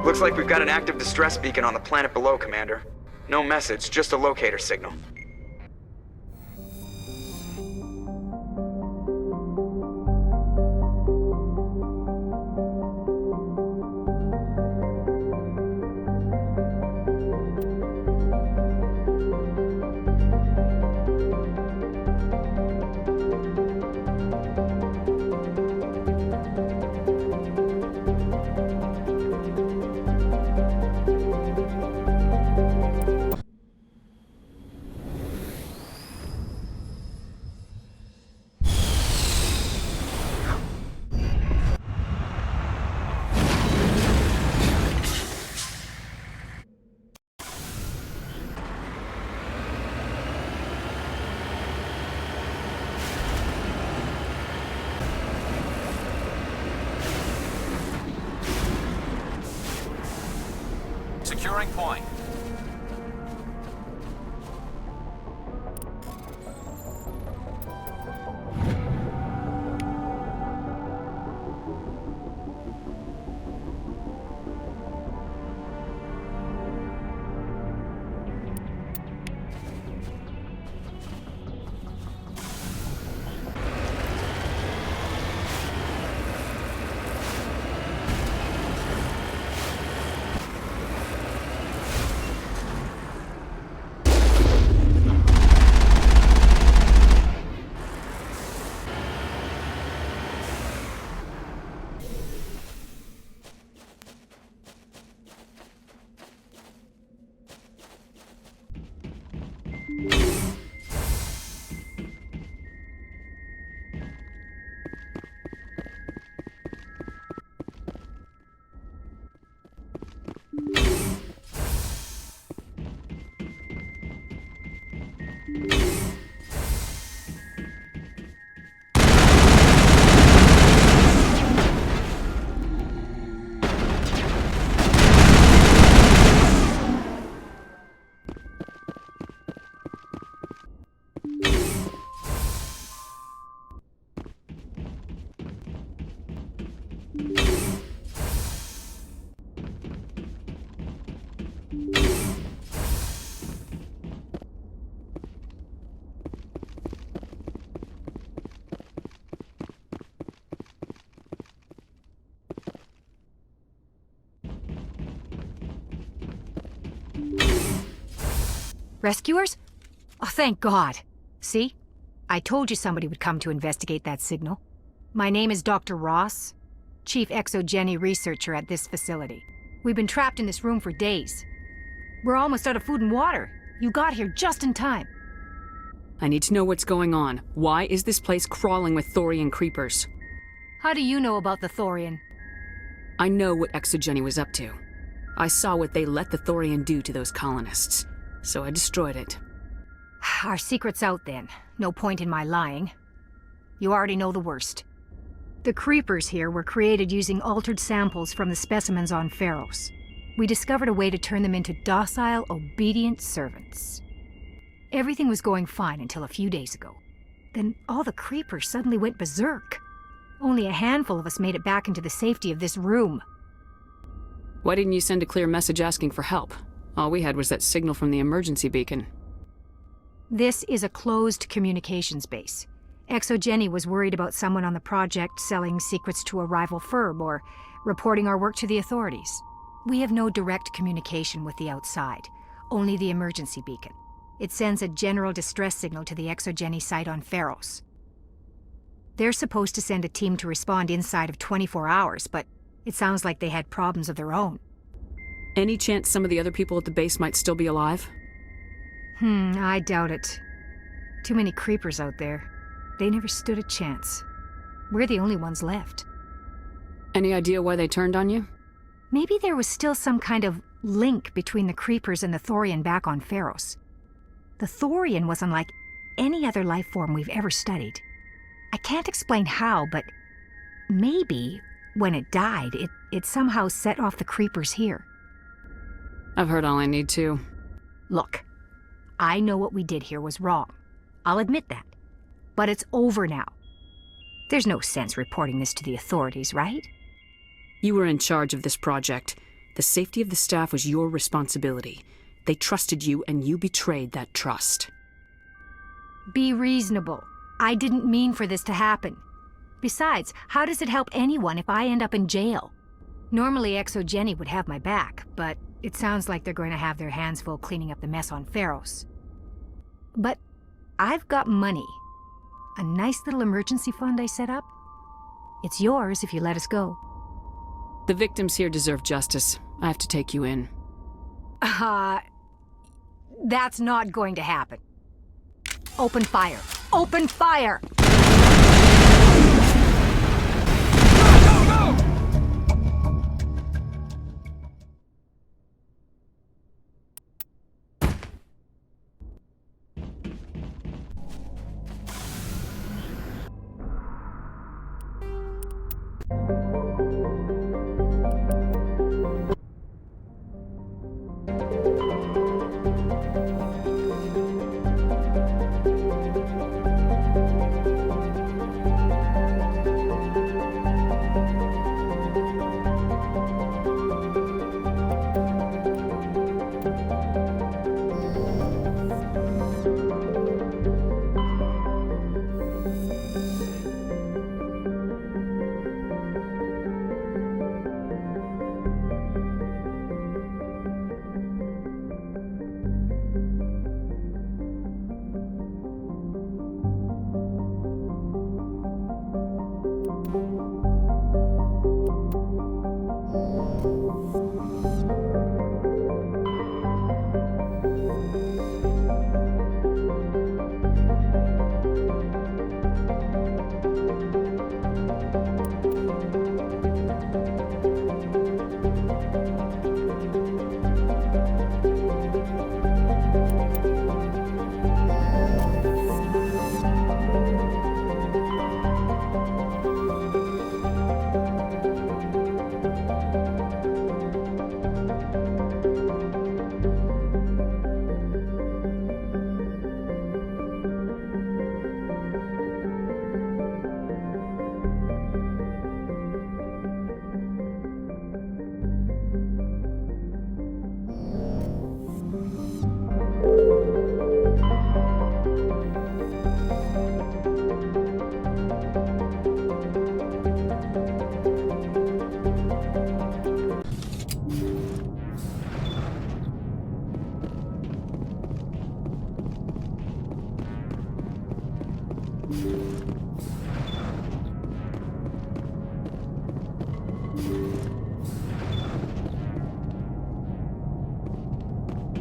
Looks like we've got an active distress beacon on the planet below, Commander. No message, just a locator signal. Securing point. Rescuers? Oh, thank God. See? I told you somebody would come to investigate that signal. My name is Dr. Ross, Chief Exogeny Researcher at this facility. We've been trapped in this room for days. We're almost out of food and water. You got here just in time. I need to know what's going on. Why is this place crawling with Thorian creepers? How do you know about the Thorian? I know what Exogeny was up to. I saw what they let the Thorian do to those colonists, so I destroyed it. Our secret's out then. No point in my lying. You already know the worst. The creepers here were created using altered samples from the specimens on Feros. We discovered a way to turn them into docile, obedient servants. Everything was going fine until a few days ago. Then all the creepers suddenly went berserk. Only a handful of us made it back into the safety of this room. Why didn't you send a clear message asking for help? All we had was that signal from the emergency beacon. This is a closed communications base. Exogeny was worried about someone on the project selling secrets to a rival firm or reporting our work to the authorities. We have no direct communication with the outside, only the emergency beacon. It sends a general distress signal to the Exogeny site on Feros. They're supposed to send a team to respond inside of 24 hours, but it sounds like they had problems of their own. Any chance some of the other people at the base might still be alive? I doubt it. Too many creepers out there. They never stood a chance. We're the only ones left. Any idea why they turned on you? Maybe there was still some kind of link between the creepers and the Thorian back on Feros. The Thorian was unlike any other life form we've ever studied. I can't explain how, but maybe when it died, it somehow set off the creepers here. I've heard all I need to. Look, I know what we did here was wrong. I'll admit that. But it's over now. There's no sense reporting this to the authorities, right? You were in charge of this project. The safety of the staff was your responsibility. They trusted you, and you betrayed that trust. Be reasonable. I didn't mean for this to happen. Besides, how does it help anyone if I end up in jail? Normally Exogeny would have my back, but it sounds like they're going to have their hands full cleaning up the mess on Feros. But I've got money. A nice little emergency fund I set up. It's yours if you let us go. The victims here deserve justice. I have to take you in. That's not going to happen. Open fire. Open fire!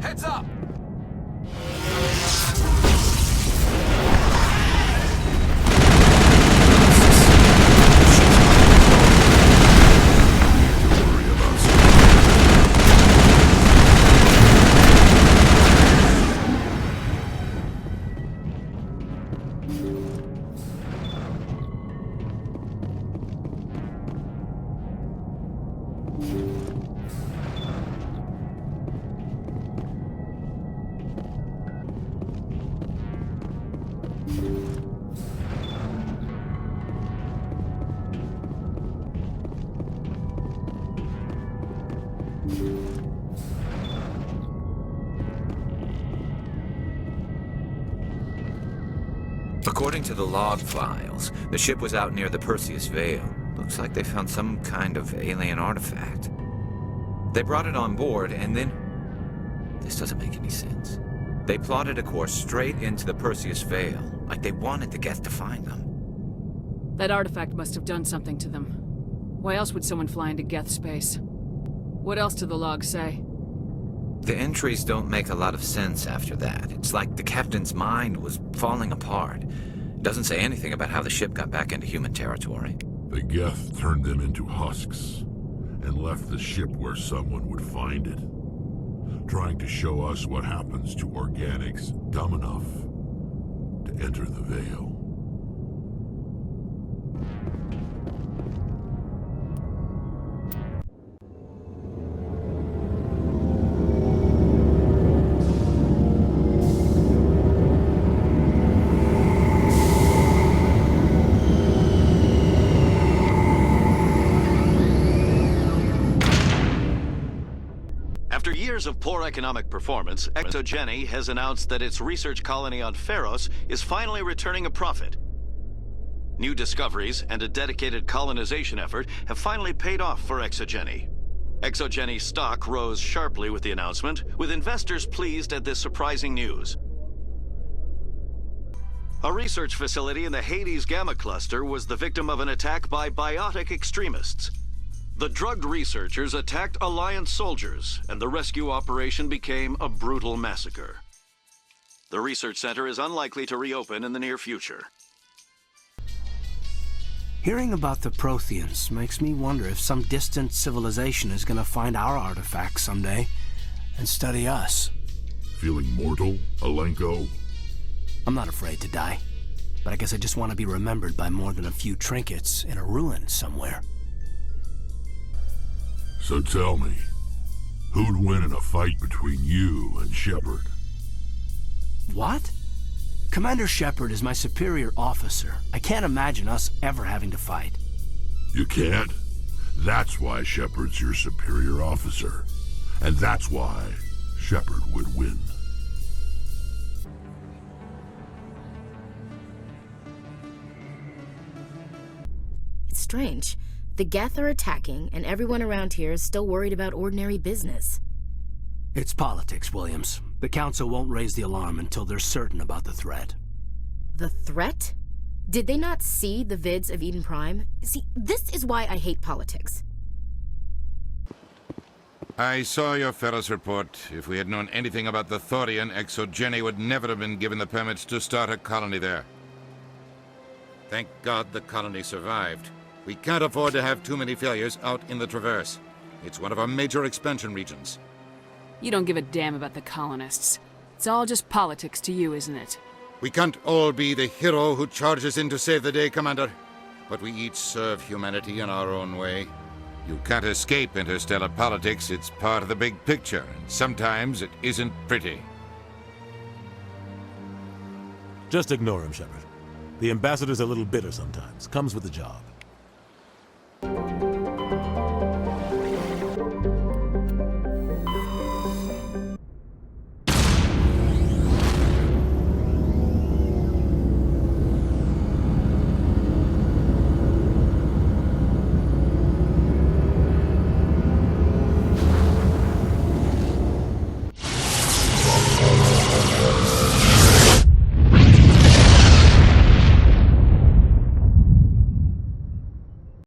Heads up! According to the log files, the ship was out near the Perseus Veil. Looks like they found some kind of alien artifact. They brought it on board, and then... This doesn't make any sense. They plotted a course straight into the Perseus Veil, like they wanted the Geth to find them. That artifact must have done something to them. Why else would someone fly into Geth space? What else do the logs say? The entries don't make a lot of sense after that. It's like the captain's mind was falling apart. It doesn't say anything about how the ship got back into human territory. The Geth turned them into husks and left the ship where someone would find it, trying to show us what happens to organics dumb enough to enter the Veil. After years of poor economic performance, ExoGeni has announced that its research colony on Feros is finally returning a profit. New discoveries and a dedicated colonization effort have finally paid off for ExoGeni. ExoGeni's stock rose sharply with the announcement, with investors pleased at this surprising news. A research facility in the Hades Gamma Cluster was the victim of an attack by biotic extremists. The drugged researchers attacked Alliance soldiers, and the rescue operation became a brutal massacre. The research center is unlikely to reopen in the near future. Hearing about the Protheans makes me wonder if some distant civilization is gonna find our artifacts someday and study us. Feeling mortal, Alenko? I'm not afraid to die, but I guess I just want to be remembered by more than a few trinkets in a ruin somewhere. So tell me, who'd win in a fight between you and Shepard? What? Commander Shepard is my superior officer. I can't imagine us ever having to fight. You can't? That's why Shepard's your superior officer. And that's why Shepard would win. It's strange. The Geth are attacking, and everyone around here is still worried about ordinary business. It's politics, Williams. The Council won't raise the alarm until they're certain about the threat. The threat? Did they not see the vids of Eden Prime? See, this is why I hate politics. I saw your Feros report. If we had known anything about the Thorian, ExoGeni would never have been given the permits to start a colony there. Thank God the colony survived. We can't afford to have too many failures out in the Traverse. It's one of our major expansion regions. You don't give a damn about the colonists. It's all just politics to you, isn't it? We can't all be the hero who charges in to save the day, Commander. But we each serve humanity in our own way. You can't escape interstellar politics. It's part of the big picture, and sometimes it isn't pretty. Just ignore him, Shepard. The ambassador's a little bitter sometimes. Comes with the job.